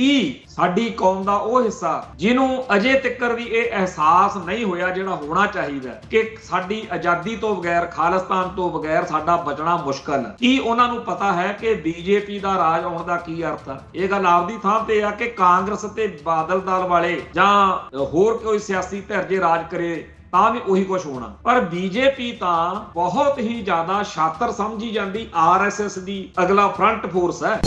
ਕੀ ਸਾਡੀ ਕੌਮ ਦਾ ਉਹ ਹਿੱਸਾ ਜਿਹਨੂੰ ਅਜੇ ਤੱਕਰ ਵੀ ਇਹ ਅਹਿਸਾਸ ਨਹੀਂ ਹੋਇਆ ਜਿਹੜਾ ਹੋਣਾ ਚਾਹੀਦਾ ਕਿ ਸਾਡੀ ਆਜ਼ਾਦੀ ਤੋਂ ਬਗੈਰ, ਖਾਲਿਸਤਾਨ ਤੋਂ ਬਗੈਰ ਸਾਡਾ ਬਚਣਾ ਮੁਸ਼ਕਲ ਹੈ। ਕੀ ਉਹਨਾਂ ਨੂੰ ਪਤਾ ਹੈ ਕਿ ਬੀਜੇਪੀ ਦਾ ਰਾਜ ਆਉਣ ਦਾ ਕੀ ਅਰਥ ਹੈ? ਇਹ ਗੱਲ ਆਪਦੀ ਥਾਂ ਤੇ ਆ ਕਿ ਕਾਂਗਰਸ ਤੇ ਬਾਦਲ ਦਲ ਵਾਲੇ ਜਾਂ ਹੋਰ ਕੋਈ ਸਿਆਸੀ ਧਿਰ ਜੇ ਰਾਜ ਕਰੇ ਤਾਂ ਵੀ ਉਹੀ ਕੁਝ ਹੋਣਾ। ਪਰ ਬੀਜੇਪੀ ਤਾਂ ਬਹੁਤ ਹੀ ਜ਼ਿਆਦਾ ਸ਼ਾਤਰ ਸਮਝੀ ਜਾਂਦੀ ਆਰਐਸਐਸ ਦੀ ਅਗਲਾ ਫਰੰਟ ਫੋਰਸ ਹੈ।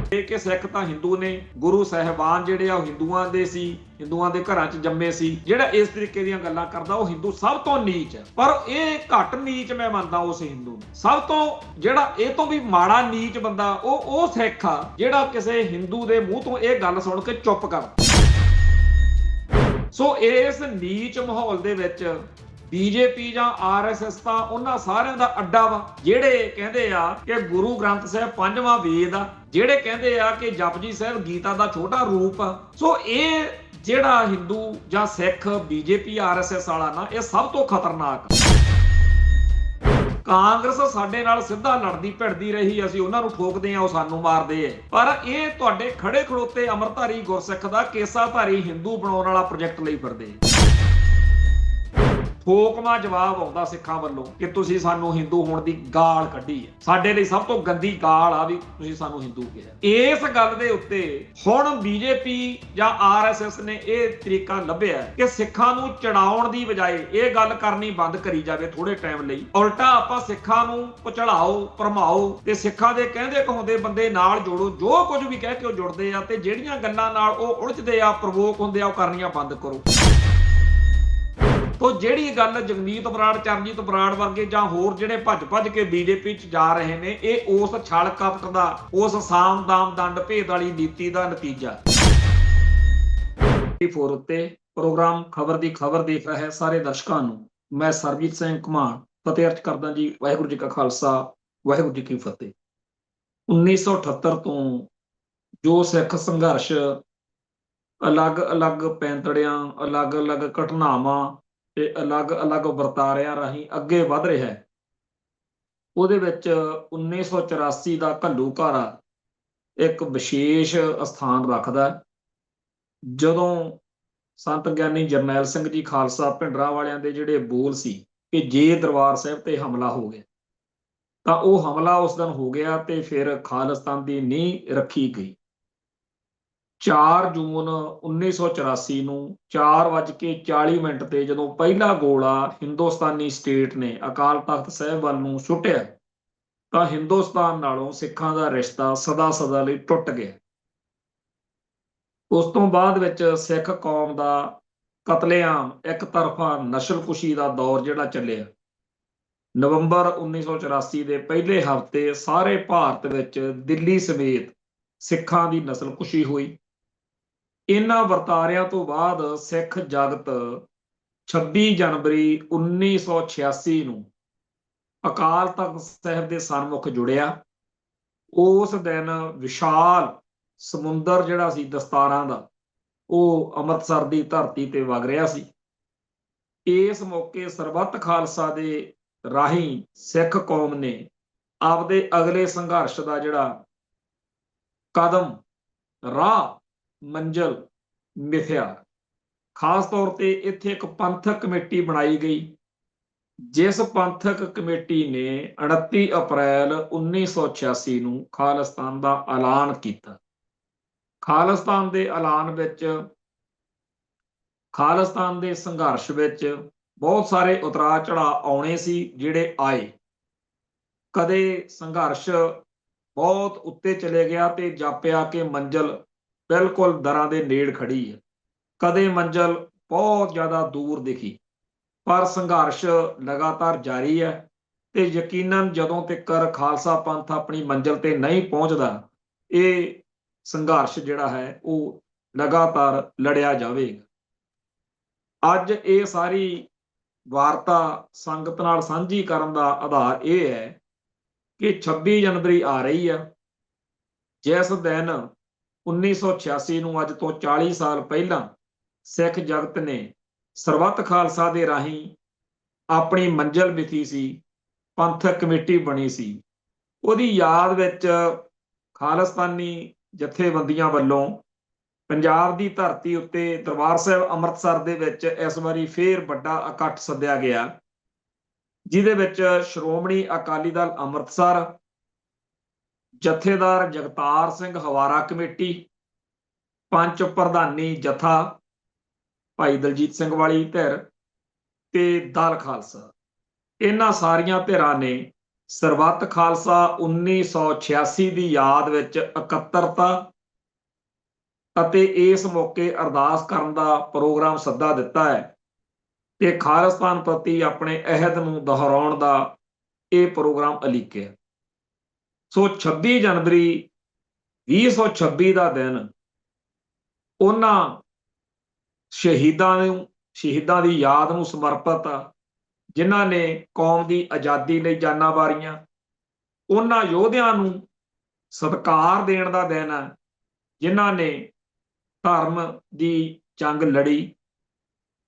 ਕਿ ਸਿੱਖ ਤਾਂ ਹਿੰਦੂ ਨੇ, ਗੁਰੂ ਸਾਹਿਬਾਨ ਜਿਹੜੇ ਆ ਉਹ ਹਿੰਦੂਆਂ ਦੇ ਸੀ, ਹਿੰਦੂਆਂ ਦੇ ਘਰਾਂ 'ਚ ਜੰਮੇ ਸੀ। ਜਿਹੜਾ ਇਸ ਤਰੀਕੇ ਦੀਆਂ ਗੱਲਾਂ ਕਰਦਾ ਉਹ ਹਿੰਦੂ ਸਭ ਤੋਂ ਨੀਚ ਹੈ। ਪਰ ਇਹ ਘੱਟ ਨੀਚ ਮੈਂ ਮੰਨਦਾ ਉਸ ਹਿੰਦੂ ਨੂੰ। ਸਭ ਤੋਂ ਜਿਹੜਾ ਇਹ ਤੋਂ ਵੀ ਮਾੜਾ ਨੀਚ ਬੰਦਾ ਉਹ ਸਿੱਖ ਆ ਜਿਹੜਾ ਕਿਸੇ ਹਿੰਦੂ ਦੇ ਮੂੰਹ ਤੋਂ ਇਹ ਗੱਲ ਸੁਣ ਕੇ ਚੁੱਪ ਕਰ। ਸੋ ਇਸ ਨੀਚ ਮਾਹੌਲ ਦੇ ਵਿੱਚ ਬੀਜੇਪੀ ਜਾਂ ਆਰਐਸਐਸ ਤਾਂ ਉਹਨਾਂ ਸਾਰਿਆਂ ਦਾ ਅੱਡਾ ਵਾ ਜਿਹੜੇ ਕਹਿੰਦੇ ਆ ਕਿ ਗੁਰੂ ਗ੍ਰੰਥ ਸਾਹਿਬ ਪੰਜਵਾਂ ਵੇਦ ਆ, ਜਿਹੜੇ ਕਹਿੰਦੇ ਆ ਕਿ ਜਪਜੀ ਸਾਹਿਬ ਗੀਤਾ ਦਾ ਛੋਟਾ ਰੂਪ ਆ। ਸੋ ਇਹ ਜਿਹੜਾ ਹਿੰਦੂ ਜਾਂ ਸਿੱਖ ਬੀਜੇਪੀ ਆਰਐਸਐਸ ਵਾਲਾ ਨਾ, ਇਹ ਸਭ ਤੋਂ ਖਤਰਨਾਕ। ਕਾਂਗਰਸ ਸਾਡੇ ਨਾਲ ਸਿੱਧਾ ਲੜਦੀ ਭਿੜਦੀ ਰਹੀ, ਅਸੀਂ ਉਹਨਾਂ ਨੂੰ ਠੋਕਦੇ ਆ, ਉਹ ਸਾਨੂੰ ਮਾਰਦੇ ਆ। ਪਰ ਇਹ ਤੁਹਾਡੇ ਖੜੇ ਖੜੋਤੇ ਅਮਰਧਾਰੀ ਗੁਰਸਿੱਖ ਦਾ ਕੇਸਾਧਾਰੀ ਹਿੰਦੂ ਬਣਾਉਣ ਵਾਲਾ ਪ੍ਰੋਜੈਕਟ ਲਈ ਫਿਰਦੇ। ਠੋਕਵਾਂ ਜਵਾਬ ਆਉਂਦਾ ਸਿੱਖਾਂ ਵੱਲੋਂ ਕਿ ਤੁਸੀਂ ਸਾਨੂੰ ਹਿੰਦੂ ਹੋਣ ਦੀ ਗਾਲ ਕੱਢੀ ਹੈ। ਸਾਡੇ ਲਈ ਸਭ ਤੋਂ ਗੰਦੀ ਗਾਲ ਆ ਵੀ ਤੁਸੀਂ ਸਾਨੂੰ ਹਿੰਦੂ ਕਿਹਾ। ਇਸ ਗੱਲ ਦੇ ਉੱਤੇ ਹੁਣ ਬੀਜੇਪੀ ਜਾਂ ਆਰਐਸਐਸ ਨੇ ਇਹ ਤਰੀਕਾ ਲੱਭਿਆ ਕਿ ਸਿੱਖਾਂ ਨੂੰ ਚੜਾਉਣ ਦੀ ਬਜਾਏ ਇਹ ਗੱਲ ਕਰਨੀ ਬੰਦ ਕਰੀ ਜਾਵੇ ਥੋੜੇ ਟਾਈਮ ਲਈ। ਉਲਟਾ ਆਪਾਂ ਸਿੱਖਾਂ ਨੂੰ ਪਚੜਾਓ, ਭਰਮਾਓ ਤੇ ਸਿੱਖਾਂ ਦੇ ਕਹਿੰਦੇ ਕਹਾਉਂਦੇ ਬੰਦੇ ਨਾਲ ਜੋੜੋ। ਜੋ ਕੁਝ ਵੀ ਕਹਿ ਕੇ ਉਹ ਜੁੜਦੇ ਆ ਤੇ ਜਿਹੜੀਆਂ ਗੱਲਾਂ ਨਾਲ ਉਹ ਉਲਝਦੇ ਆ, ਪ੍ਰਵੋਕ ਹੁੰਦੇ ਆ, ਉਹ ਕਰਨੀਆਂ ਬੰਦ ਕਰੋ। ਤੋ ਜਿਹੜੀ ਗੱਲ ਜਗਮੀਤ ਬਰਾੜ, ਚਰਨਜੀਤ ਬਰਾੜ ਵਰਗੇ ਜਾਂ ਹੋਰ ਜਿਹੜੇ ਭੱਜ ਕੇ ਬੀਜੇਪੀ 'ਚ ਜਾ ਰਹੇ ਨੇ, ਇਹ ਉਸ ਛਲ ਕਪਟ ਦਾ, ਉਸ ਸਾਮ ਦਾਮ ਦੰਡ ਭੇਦ ਵਾਲੀ ਨੀਤੀ ਦਾ ਨਤੀਜਾ। ਫੋਰ ਉੱਤੇ ਪ੍ਰੋਗਰਾਮ ਖਬਰ ਦੀ ਖਬਰ ਦੇਖ ਰਹੇ ਸਾਰੇ ਦਰਸ਼ਕਾਂ ਨੂੰ ਮੈਂ ਸਰਬਜੀਤ ਸਿੰਘ ਘੁਮਾਣ ਫਤਿਹ ਅਰਜ਼ ਕਰਦਾ ਜੀ। ਵਾਹਿਗੁਰੂ ਜੀ ਕਾ ਖਾਲਸਾ, ਵਾਹਿਗੁਰੂ ਜੀ ਕੀ ਫਤਿਹ। 1978 ਤੋਂ ਜੋ ਸਿੱਖ ਸੰਘਰਸ਼ ਅਲੱਗ-ਅਲੱਗ ਪੈਂਤੜਿਆਂ, ਅਲੱਗ-ਅਲੱਗ ਘਟਨਾਵਾਂ ਤੇ ਅਲੱਗ-ਅਲੱਗ ਵਰਤਾਰਿਆਂ ਰਾਹੀਂ ਅੱਗੇ ਵਧ ਰਿਹਾ ਹੈ, ਉਹਦੇ ਵਿੱਚ 1984 ਦਾ ਘੱਲੂਘਾਰਾ ਇੱਕ ਵਿਸ਼ੇਸ਼ ਸਥਾਨ ਰੱਖਦਾ। ਜਦੋਂ ਸੰਤ ਗਿਆਨੀ ਜਰਨੈਲ ਸਿੰਘ ਜੀ ਖਾਲਸਾ ਭਿੰਡਰਾਂ ਵਾਲਿਆਂ ਦੇ ਜਿਹੜੇ ਬੋਲ ਸੀ ਕਿ ਜੇ ਦਰਬਾਰ ਸਾਹਿਬ ਤੇ ਹਮਲਾ ਹੋ ਗਿਆ ਤਾਂ ਉਹ ਹਮਲਾ ਉਸ ਦਿਨ ਹੋ ਗਿਆ ਤੇ ਫਿਰ ਖਾਲਿਸਤਾਨ ਦੀ ਨੀਂਹ ਰੱਖੀ ਗਈ। 4 ਜੂਨ 1984 ਨੂੰ 4:40 ਤੇ ਜਦੋਂ ਪਹਿਲਾ ਗੋਲਾ ਹਿੰਦੁਸਤਾਨੀ ਸਟੇਟ ਨੇ ਅਕਾਲ ਤਖਤ ਸਾਹਿਬ ਵੱਲ ਨੂੰ ਸੁੱਟਿਆ ਤਾਂ ਹਿੰਦੁਸਤਾਨ ਨਾਲੋਂ ਸਿੱਖਾਂ ਦਾ ਰਿਸ਼ਤਾ ਸਦਾ ਲਈ ਟੁੱਟ ਗਿਆ। ਉਸ ਤੋਂ ਬਾਅਦ ਵਿੱਚ ਸਿੱਖ ਕੌਮ ਦਾ ਕਤਲੇਆਮ, ਇੱਕ ਤਰਫਾ ਨਸਲਕੁਸ਼ੀ ਦਾ ਦੌਰ ਜਿਹੜਾ ਚੱਲਿਆ। ਨਵੰਬਰ 1984 ਦੇ ਪਹਿਲੇ ਹਫ਼ਤੇ ਸਾਰੇ ਭਾਰਤ ਵਿੱਚ ਦਿੱਲੀ ਸਮੇਤ ਸਿੱਖਾਂ ਦੀ ਨਸਲਕੁਸ਼ੀ ਹੋਈ। ਇਹਨਾਂ ਵਰਤਾਰਿਆਂ ਤੋਂ ਬਾਅਦ ਸਿੱਖ ਜਗਤ 26 ਜਨਵਰੀ 1986 ਨੂੰ ਅਕਾਲ ਤਖਤ ਸਾਹਿਬ ਦੇ ਸਨਮੁਖ ਜੁੜਿਆ। ਉਸ ਦਿਨ ਵਿਸ਼ਾਲ ਸਮੁੰਦਰ ਜਿਹੜਾ ਸੀ ਦਸਤਾਰਾਂ ਦਾ, ਉਹ ਅੰਮ੍ਰਿਤਸਰ ਦੀ ਧਰਤੀ ਤੇ ਵਗ ਰਿਹਾ ਸੀ। ਇਸ ਮੌਕੇ ਸਰਬੱਤ ਖਾਲਸਾ ਦੇ ਰਾਹੀਂ ਸਿੱਖ ਕੌਮ ਨੇ ਆਪਦੇ ਅਗਲੇ ਸੰਘਰਸ਼ ਦਾ ਜਿਹੜਾ ਕਦਮ, ਰਾਹ, ਮੰਜ਼ਿਲ ਮਿਥਿਆ। ਖਾਸ ਤੌਰ ਤੇ ਇੱਥੇ ਇੱਕ ਪੰਥਕ ਕਮੇਟੀ ਬਣਾਈ ਗਈ, ਜਿਸ ਪੰਥਕ ਕਮੇਟੀ ਨੇ 29 ਅਪ੍ਰੈਲ 1986 ਨੂੰ ਖਾਲਿਸਤਾਨ ਦਾ ਐਲਾਨ ਕੀਤਾ। ਖਾਲਿਸਤਾਨ ਦੇ ਐਲਾਨ ਵਿੱਚ, ਖਾਲਿਸਤਾਨ ਦੇ ਸੰਘਰਸ਼ ਵਿੱਚ ਬਹੁਤ ਸਾਰੇ ਉਤਰਾਅ ਚੜਾਅ ਆਉਣੇ ਸੀ, ਜਿਹੜੇ ਆਏ। ਕਦੇ ਸੰਘਰਸ਼ ਬਹੁਤ ਉੱਤੇ ਚਲੇ ਗਿਆ ਤੇ ਜਾਪਿਆ ਕਿ ਮੰਜ਼ਿਲ ਬਿਲਕੁਲ ਦਰਾਂ ਦੇ ਨੇੜ ਖੜੀ ਹੈ, ਕਦੇ ਮੰਜ਼ਿਲ ਬਹੁਤ ਜ਼ਿਆਦਾ ਦੂਰ ਦਿਖੀ। ਪਰ ਸੰਘਰਸ਼ ਲਗਾਤਾਰ ਜਾਰੀ ਹੈ ਤੇ ਯਕੀਨਨ ਜਦੋਂ ਤੱਕ ਖਾਲਸਾ ਪੰਥ ਆਪਣੀ ਮੰਜ਼ਿਲ ਤੇ ਨਹੀਂ ਪਹੁੰਚਦਾ, ਇਹ ਸੰਘਰਸ਼ ਜਿਹੜਾ ਹੈ ਉਹ ਲਗਾਤਾਰ ਲੜਿਆ ਜਾਵੇਗਾ। ਅੱਜ ਇਹ ਸਾਰੀ ਵਾਰਤਾ ਸੰਗਤ ਨਾਲ ਸਾਂਝੀ ਕਰਨ ਦਾ ਆਧਾਰ ਇਹ ਹੈ ਕਿ 26 ਜਨਵਰੀ ਆ ਰਹੀ ਹੈ, ਜਿਸ ਦਿਨ 1986 ਨੂੰ, ਅੱਜ ਤੋਂ 40 ਸਾਲ ਪਹਿਲਾਂ, ਸਿੱਖ ਜਗਤ ਨੇ ਸਰਬੱਤ ਖਾਲਸਾ ਦੇ ਰਾਹੀਂ ਆਪਣੀ ਮੰਜ਼ਿਲ ਮਿਥੀ ਸੀ, ਪੰਥਕ ਕਮੇਟੀ ਬਣੀ ਸੀ। ਉਹਦੀ ਯਾਦ ਵਿੱਚ ਖਾਲਿਸਤਾਨੀ ਜਥੇਬੰਦੀਆਂ ਵੱਲੋਂ ਪੰਜਾਬ ਦੀ ਧਰਤੀ ਉੱਤੇ ਦਰਬਾਰ ਸਾਹਿਬ ਅੰਮ੍ਰਿਤਸਰ ਦੇ ਵਿੱਚ ਇਸ ਵਾਰੀ ਫੇਰ ਵੱਡਾ ਇਕੱਠ ਸੱਦਿਆ ਗਿਆ, ਜਿਹਦੇ ਵਿੱਚ ਸ਼੍ਰੋਮਣੀ ਅਕਾਲੀ ਦਲ ਅੰਮ੍ਰਿਤਸਰ, ਜਥੇਦਾਰ ਜਗਤਾਰ ਸਿੰਘ ਹਵਾਰਾ ਕਮੇਟੀ, ਪੰਚ ਪ੍ਰਧਾਨੀ ਜਥਾ ਭਾਈ ਦਲਜੀਤ ਸਿੰਘ ਵਾਲੀ ਧਿਰ ਤੇ ਦਲ ਖਾਲਸਾ, ਇਹਨਾਂ ਸਾਰੀਆਂ ਧਿਰਾਂ ਨੇ ਸਰਬੱਤ ਖਾਲਸਾ 1986 ਦੀ ਯਾਦ ਵਿੱਚ ਇਕੱਤਰਤਾ ਅਤੇ ਇਸ ਮੌਕੇ ਅਰਦਾਸ ਕਰਨ ਦਾ ਪ੍ਰੋਗਰਾਮ ਸੱਦਾ ਦਿੱਤਾ ਹੈ ਤੇ ਖਾਲਿਸਤਾਨ ਪ੍ਰਤੀ ਆਪਣੇ ਅਹਿਦ ਨੂੰ ਦੁਹਰਾਉਣ ਦਾ ਇਹ ਪ੍ਰੋਗਰਾਮ ਉਲੀਕਿਆ। ਸੋ 26 ਜਨਵਰੀ 2026 ਦਾ ਦਿਨ ਉਹਨਾਂ ਸ਼ਹੀਦਾਂ ਦੀ ਯਾਦ ਨੂੰ ਸਮਰਪਿਤ ਆ, ਜਿਨ੍ਹਾਂ ਨੇ ਕੌਮ ਦੀ ਆਜ਼ਾਦੀ ਲਈ ਜਾਨਾਂ ਵਾਰੀਆਂ। ਉਹਨਾਂ ਯੋਧਿਆਂ ਨੂੰ ਸਤਿਕਾਰ ਦੇਣ ਦਾ ਦਿਨ ਹੈ, ਜਿਨ੍ਹਾਂ ਨੇ ਧਰਮ ਦੀ ਜੰਗ ਲੜੀ।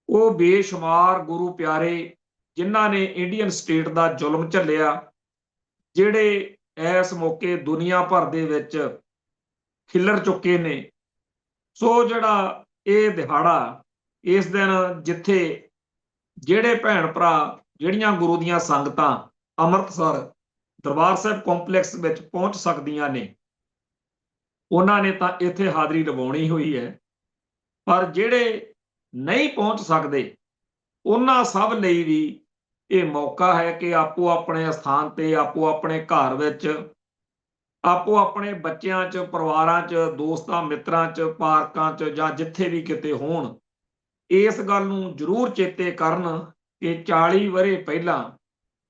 ਉਹ ਬੇਸ਼ੁਮਾਰ ਗੁਰੂ ਪਿਆਰੇ, ਜਿਨ੍ਹਾਂ ਨੇ ਇੰਡੀਅਨ ਸਟੇਟ ਦਾ ਜ਼ੁਲਮ ਝੱਲਿਆ, ਜਿਹੜੇ ਇਸ ਮੌਕੇ ਦੁਨੀਆ ਭਰ ਦੇ ਵਿੱਚ ਖਿੱਲਰ ਚੁੱਕੇ ਨੇ। ਸੋ ਜਿਹੜਾ ਇਹ ਦਿਹਾੜਾ, ਇਸ ਦਿਨ ਜਿੱਥੇ ਜਿਹੜੇ ਭੈਣ ਭਰਾ, ਜਿਹੜੀਆਂ ਗੁਰੂ ਦੀਆਂ ਸੰਗਤਾਂ ਅੰਮ੍ਰਿਤਸਰ ਦਰਬਾਰ ਸਾਹਿਬ ਕੰਪਲੈਕਸ ਵਿੱਚ ਪਹੁੰਚ ਸਕਦੀਆਂ ਨੇ, ਉਹਨਾਂ ਨੇ ਤਾਂ ਇੱਥੇ ਹਾਜ਼ਰੀ ਲਵਾਉਣੀ ਹੋਈ ਹੈ। ਪਰ ਜਿਹੜੇ ਨਹੀਂ ਪਹੁੰਚ ਸਕਦੇ, ਉਹਨਾਂ ਸਭ ਲਈ ਵੀ ਇਹ ਮੌਕਾ ਹੈ ਕਿ ਆਪੋ ਆਪਣੇ ਸਥਾਨ ਤੇ, ਆਪੋ ਆਪਣੇ ਘਰ ਵਿੱਚ, ਆਪੋ ਆਪਣੇ ਬੱਚਿਆਂ 'ਚ, ਪਰਿਵਾਰਾਂ 'ਚ, ਦੋਸਤਾਂ ਮਿੱਤਰਾਂ 'ਚ, ਪਾਰਕਾਂ 'ਚ ਜਾਂ ਜਿੱਥੇ ਵੀ ਕਿਤੇ ਹੋਣ, ਇਸ ਗੱਲ ਨੂੰ ਜ਼ਰੂਰ ਚੇਤੇ ਕਰਨ ਕਿ 40 ਵਰ੍ਹੇ ਪਹਿਲਾਂ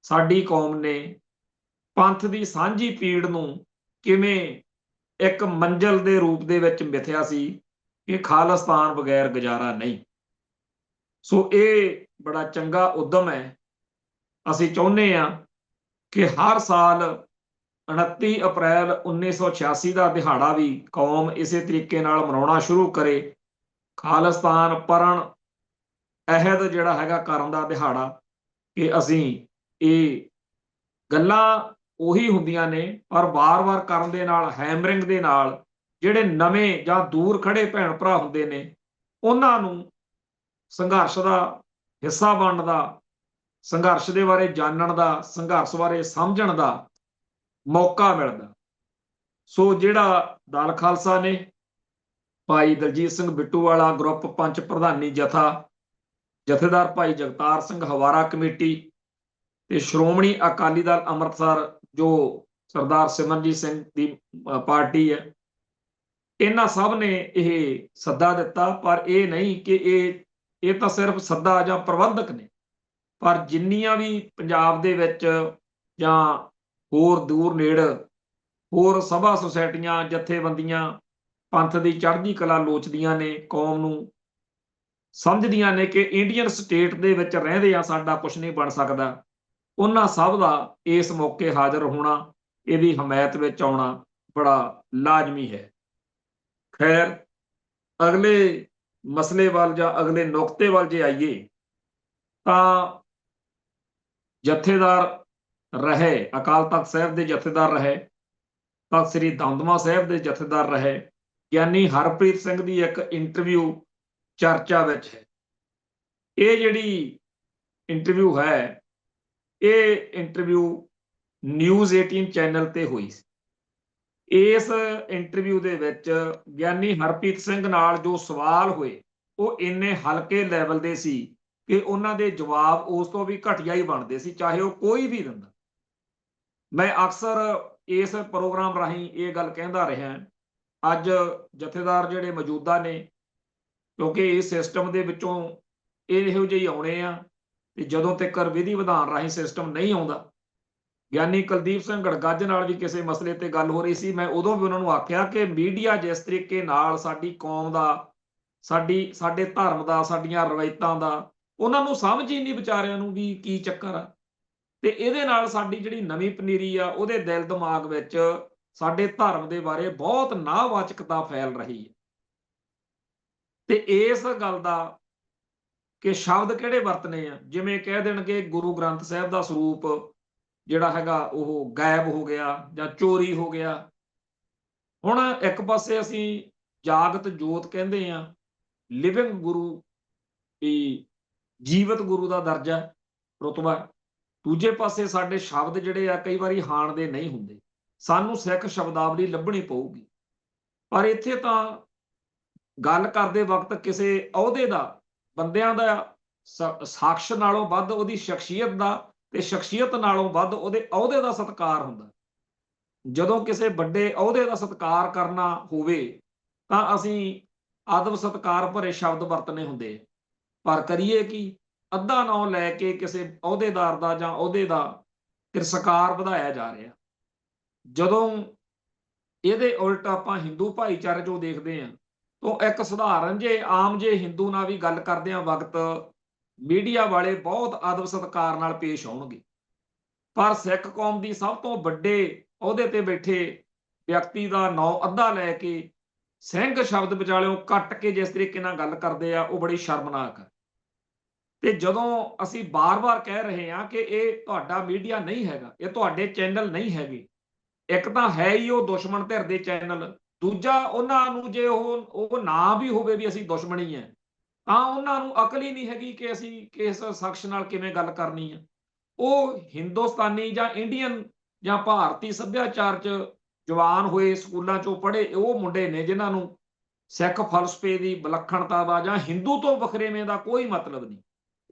ਸਾਡੀ ਕੌਮ ਨੇ ਪੰਥ ਦੀ ਸਾਂਝੀ ਪੀੜ ਨੂੰ ਕਿਵੇਂ ਇੱਕ ਮੰਜ਼ਿਲ ਦੇ ਰੂਪ ਦੇ ਵਿੱਚ ਮਿਥਿਆ ਸੀ ਕਿ ਖਾਲਿਸਤਾਨ ਬਗੈਰ ਗੁਜ਼ਾਰਾ ਨਹੀਂ। ਸੋ ਇਹ ਬੜਾ ਚੰਗਾ ਉਦਮ ਹੈ। ਅਸੀਂ ਚਾਹੁੰਦੇ ਹਾਂ ਕਿ ਹਰ ਸਾਲ 29 ਅਪ੍ਰੈਲ 1986 ਦਾ ਦਿਹਾੜਾ ਵੀ ਕੌਮ ਇਸੇ ਤਰੀਕੇ ਨਾਲ ਮਨਾਉਣਾ ਸ਼ੁਰੂ ਕਰੇ। ਖਾਲਿਸਤਾਨ ਪਰਨ ਅਹਿਦ ਜਿਹੜਾ ਹੈਗਾ ਕਰਨ ਦਾ ਦਿਹਾੜਾ, ਕਿ ਅਸੀਂ ਇਹ ਗੱਲਾਂ ਉਹੀ ਹੁੰਦੀਆਂ ਨੇ, ਪਰ ਵਾਰ-ਵਾਰ ਕਰਨ ਦੇ ਨਾਲ, ਹੈਮਰਿੰਗ ਦੇ ਨਾਲ, ਜਿਹੜੇ ਨਵੇਂ ਜਾਂ ਦੂਰ ਖੜੇ ਭੈਣ ਭਰਾ ਹੁੰਦੇ ਨੇ, ਉਹਨਾਂ ਨੂੰ ਸੰਘਰਸ਼ ਦਾ ਹਿੱਸਾ ਬਣਨ ਦਾ, ਸੰਘਰਸ਼ ਦੇ ਬਾਰੇ ਜਾਣਨ ਦਾ, ਸੰਘਰਸ਼ ਬਾਰੇ ਸਮਝਣ ਦਾ ਮੌਕਾ ਮਿਲਦਾ। ਸੋ ਜਿਹੜਾ ਦਲ ਖਾਲਸਾ ਨੇ, ਭਾਈ ਦਲਜੀਤ ਸਿੰਘ ਬਿੱਟੂ ਵਾਲਾ ਗਰੁੱਪ ਪੰਚ ਪ੍ਰਧਾਨੀ ਜਥਾ, ਜਥੇਦਾਰ ਭਾਈ ਜਗਤਾਰ ਸਿੰਘ ਹਵਾਰਾ ਕਮੇਟੀ ਤੇ ਸ਼੍ਰੋਮਣੀ ਅਕਾਲੀ ਦਲ ਅੰਮ੍ਰਿਤਸਰ ਜੋ ਸਰਦਾਰ ਸਿਮਰਨਜੀਤ ਸਿੰਘ ਦੀ ਪਾਰਟੀ ਹੈ, ਇਹਨਾਂ ਸਭ ਨੇ ਇਹ ਸੱਦਾ ਦਿੱਤਾ। ਪਰ ਇਹ ਨਹੀਂ ਕਿ ਇਹ ਤਾਂ ਸਿਰਫ ਸੱਦਾ ਜਾਂ ਪ੍ਰਬੰਧਕ ਨੇ, ਪਰ ਜਿੰਨੀਆਂ ਵੀ ਪੰਜਾਬ ਦੇ ਵਿੱਚ ਜਾਂ ਹੋਰ ਦੂਰ ਨੇੜੇ ਹੋਰ ਸਭਾ ਸੁਸਾਇਟੀਆਂ, ਜਥੇਬੰਦੀਆਂ ਪੰਥ ਦੀ ਚੜ੍ਹਦੀ ਕਲਾ ਲੋਚਦੀਆਂ ਨੇ, ਕੌਮ ਨੂੰ ਸਮਝਦੀਆਂ ਨੇ ਕਿ ਇੰਡੀਅਨ ਸਟੇਟ ਦੇ ਵਿੱਚ ਰਹਿੰਦੇ ਆ ਸਾਡਾ ਕੁਝ ਨਹੀਂ ਬਣ ਸਕਦਾ, ਉਹਨਾਂ ਸਭ ਦਾ ਇਸ ਮੌਕੇ ਹਾਜ਼ਰ ਹੋਣਾ, ਇਹਦੀ ਹਮਾਇਤ ਵਿੱਚ ਆਉਣਾ ਬੜਾ ਲਾਜ਼ਮੀ ਹੈ। ਖੈਰ, ਅਗਲੇ ਮਸਲੇ ਵੱਲ ਜਾਂ ਅਗਲੇ ਨੁਕਤੇ ਵੱਲ ਜੇ ਆਈਏ ਤਾਂ ਜਥੇਦਾਰ ਰਹੇ, ਅਕਾਲ ਤਖਤ ਸਾਹਿਬ ਦੇ ਜਥੇਦਾਰ ਰਹੇ, ਤਖਤ ਸ੍ਰੀ ਦਮਦਮਾ ਸਾਹਿਬ ਦੇ ਜਥੇਦਾਰ ਰਹੇ, ਗਿਆਨੀ ਹਰਪ੍ਰੀਤ ਸਿੰਘ ਦੀ ਇੱਕ ਇੰਟਰਵਿਊ ਚਰਚਾ ਵਿੱਚ ਹੈ। ਇਹ ਜਿਹੜੀ ਇੰਟਰਵਿਊ ਹੈ, ਇਹ ਇੰਟਰਵਿਊ ਨਿਊਜ਼ 18 ਚੈਨਲ ਤੇ ਹੋਈ ਸੀ। ਇਸ ਇੰਟਰਵਿਊ ਦੇ ਵਿੱਚ ਗਿਆਨੀ ਹਰਪ੍ਰੀਤ ਸਿੰਘ ਨਾਲ ਜੋ ਸਵਾਲ ਹੋਏ, ਉਹ ਇੰਨੇ ਹਲਕੇ ਲੈਵਲ ਦੇ ਸੀ ਕਿ ਉਹਨਾਂ ਦੇ ਜਵਾਬ ਉਸ ਤੋਂ ਵੀ ਘਟੀਆ ਹੀ ਬਣਦੇ ਸੀ, ਚਾਹੇ ਉਹ ਕੋਈ ਵੀ ਦਿੰਦਾ। ਮੈਂ ਅਕਸਰ ਇਸ ਪ੍ਰੋਗਰਾਮ ਰਾਹੀਂ ਇਹ ਗੱਲ ਕਹਿੰਦਾ ਰਿਹਾ। ਅੱਜ ਜਥੇਦਾਰ ਜਿਹੜੇ ਮੌਜੂਦਾ ਨੇ, ਕਿਉਂਕਿ ਇਸ ਸਿਸਟਮ ਦੇ ਵਿੱਚੋਂ ਇਹੋ ਜਿਹੇ ਆਉਣੇ ਆ, ਤੇ ਜਦੋਂ ਤੱਕ ਵਿਧੀ ਵਿਧਾਨ ਰਾਹੀਂ ਸਿਸਟਮ ਨਹੀਂ ਆਉਂਦਾ। ਗਿਆਨੀ ਕੁਲਦੀਪ ਸਿੰਘ ਗੜਗੱਜ ਨਾਲ ਵੀ ਕਿਸੇ ਮਸਲੇ ਤੇ ਗੱਲ ਹੋ ਰਹੀ ਸੀ, ਮੈਂ ਉਦੋਂ ਵੀ ਉਹਨਾਂ ਨੂੰ ਆਖਿਆ ਕਿ ਮੀਡੀਆ ਜਿਸ ਤਰੀਕੇ ਨਾਲ ਸਾਡੀ ਕੌਮ ਦਾ, ਸਾਡੇ ਧਰਮ ਦਾ, ਸਾਡੀਆਂ ਰਵਾਇਤਾਂ ਦਾ, ਉਹਨਾਂ ਨੂੰ ਸਮਝ ਹੀ ਨਹੀਂ ਵਿਚਾਰਿਆਂ ਨੂੰ ਵੀ ਕੀ ਚੱਕਰ ਆ, ਤੇ ਇਹਦੇ ਨਾਲ ਸਾਡੀ ਜਿਹੜੀ ਨਵੀਂ ਪਨੀਰੀ ਆ, ਉਹਦੇ ਦਿਲ ਦਿਮਾਗ ਵਿੱਚ ਸਾਡੇ ਧਰਮ ਦੇ ਬਾਰੇ ਬਹੁਤ ਨਾਵਾਚਕਤਾ ਫੈਲ ਰਹੀ ਹੈ। ਤੇ ਇਸ ਗੱਲ ਦਾ ਕਿ ਸ਼ਬਦ ਕਿਹੜੇ ਵਰਤਨੇ ਆ, ਜਿਵੇਂ ਕਹਿ ਦੇਣਗੇ ਗੁਰੂ ਗ੍ਰੰਥ ਸਾਹਿਬ ਦਾ ਸਰੂਪ ਜਿਹੜਾ ਹੈਗਾ ਉਹ ਗਾਇਬ ਹੋ ਗਿਆ ਜਾਂ ਚੋਰੀ ਹੋ ਗਿਆ, ਹੁਣ ਇੱਕ ਪਾਸੇ ਅਸੀਂ ਜਾਗਤ ਜੋਤ ਕਹਿੰਦੇ ਆ, ਲਿਵਿੰਗ ਗੁਰੂ, ਜੀਵਤ ਗੁਰੂ ਦਾ ਦਰਜਾ, ਰੁਤਬਾ। ਦੂਜੇ ਪਾਸੇ ਸਾਡੇ ਸ਼ਬਦ ਜਿਹੜੇ ਆ ਕਈ ਵਾਰੀ ਹਾਣ ਦੇ ਨਹੀਂ ਹੁੰਦੇ, ਸਾਨੂੰ ਸਿੱਖ ਸ਼ਬਦਾਵਲੀ ਲੱਭਣੀ ਪਊਗੀ। ਪਰ ਇੱਥੇ ਤਾਂ ਗੱਲ ਕਰਦੇ ਵਕਤ ਕਿਸੇ ਅਹੁਦੇ ਦਾ, ਬੰਦਿਆਂ ਦਾ ਸਾਕਸ਼ ਨਾਲੋਂ ਵੱਧ ਉਹਦੀ ਸ਼ਖਸੀਅਤ ਦਾ, ਤੇ ਸ਼ਖਸੀਅਤ ਨਾਲੋਂ ਵੱਧ ਉਹਦੇ ਅਹੁਦੇ ਦਾ ਸਤਿਕਾਰ ਹੁੰਦਾ। ਜਦੋਂ ਕਿਸੇ ਵੱਡੇ ਅਹੁਦੇ ਦਾ ਸਤਿਕਾਰ ਕਰਨਾ ਹੋਵੇ ਤਾਂ ਅਸੀਂ ਆਦਬ ਸਤਿਕਾਰ ਭਰੇ ਸ਼ਬਦ ਵਰਤਨੇ ਹੁੰਦੇ, ਪਰ ਕਰੀਏ ਕੀ, ਅੱਧਾ ਨਾਂ ਲੈ ਕੇ ਕਿਸੇ ਅਹੁਦੇਦਾਰ ਦਾ ਜਾਂ ਅਹੁਦੇ ਦਾ ਤਿਰਸਕਾਰ ਵਧਾਇਆ ਜਾ ਰਿਹਾ। ਜਦੋਂ ਇਹਦੇ ਉਲਟ ਆਪਾਂ ਹਿੰਦੂ ਭਾਈਚਾਰੇ ਚੋਂ ਦੇਖਦੇ ਹਾਂ, ਤਾਂ ਇੱਕ ਸਧਾਰਨ ਜੇ ਆਮ ਜੇ ਹਿੰਦੂ ਨਾਲ ਵੀ ਗੱਲ ਕਰਦਿਆਂ ਵਕਤ ਮੀਡੀਆ ਵਾਲੇ ਬਹੁਤ ਆਦਬ ਸਤਿਕਾਰ ਨਾਲ ਪੇਸ਼ ਆਉਣਗੇ, ਪਰ ਸਿੱਖ ਕੌਮ ਦੀ ਸਭ ਤੋਂ ਵੱਡੇ ਅਹੁਦੇ ਤੇ ਬੈਠੇ ਵਿਅਕਤੀ ਦਾ ਨਾਂ ਅੱਧਾ ਲੈ ਕੇ ਸਿੰਘ ਸ਼ਬਦ ਵਿਚਾਲਿਓਂ ਕੱਟ ਕੇ ਜਿਸ ਤਰੀਕੇ ਨਾਲ ਗੱਲ ਕਰਦੇ ਆ, ਉਹ ਬੜੀ ਸ਼ਰਮਨਾਕ ਹੈ। ਤੇ ਜਦੋਂ ਅਸੀਂ ਬਾਰ-ਬਾਰ ਕਹਿ ਰਹੇ ਹਾਂ ਕਿ ਇਹ ਤੁਹਾਡਾ ਮੀਡੀਆ ਨਹੀਂ ਹੈਗਾ, ਇਹ ਤੁਹਾਡੇ ਚੈਨਲ ਨਹੀਂ ਹੈਗੇ, ਇੱਕ ਤਾਂ ਹੈ ਹੀ ਉਹ ਦੁਸ਼ਮਣ ਧਿਰ ਦੇ ਚੈਨਲ, ਦੂਜਾ ਉਹਨਾਂ ਨੂੰ ਜੇ ਉਹ ਨਾ ਵੀ ਹੋਵੇ ਵੀ ਅਸੀਂ ਦੁਸ਼ਮਣੀ ਹੈ, ਤਾਂ ਉਹਨਾਂ ਨੂੰ ਅਕਲ ਹੀ ਨਹੀਂ ਹੈਗੀ ਕਿ ਅਸੀਂ ਕਿਸ ਸ਼ਖਸ ਨਾਲ ਕਿਵੇਂ ਗੱਲ ਕਰਨੀ ਹੈ। ਉਹ ਹਿੰਦੁਸਤਾਨੀ ਜਾਂ ਇੰਡੀਅਨ ਜਾਂ ਭਾਰਤੀ ਸੱਭਿਆਚਾਰ 'ਚ ਜਵਾਨ ਹੋਏ, ਸਕੂਲਾਂ 'ਚੋਂ ਪੜ੍ਹੇ ਉਹ ਮੁੰਡੇ ਨੇ ਜਿਨ੍ਹਾਂ ਨੂੰ ਸਿੱਖ ਫਲਸਫੇ ਦੀ ਵਿਲੱਖਣਤਾ ਦਾ ਜਾਂ ਹਿੰਦੂ ਤੋਂ ਵੱਖਰੇਵੇਂ ਦਾ ਕੋਈ ਮਤਲਬ ਨਹੀਂ।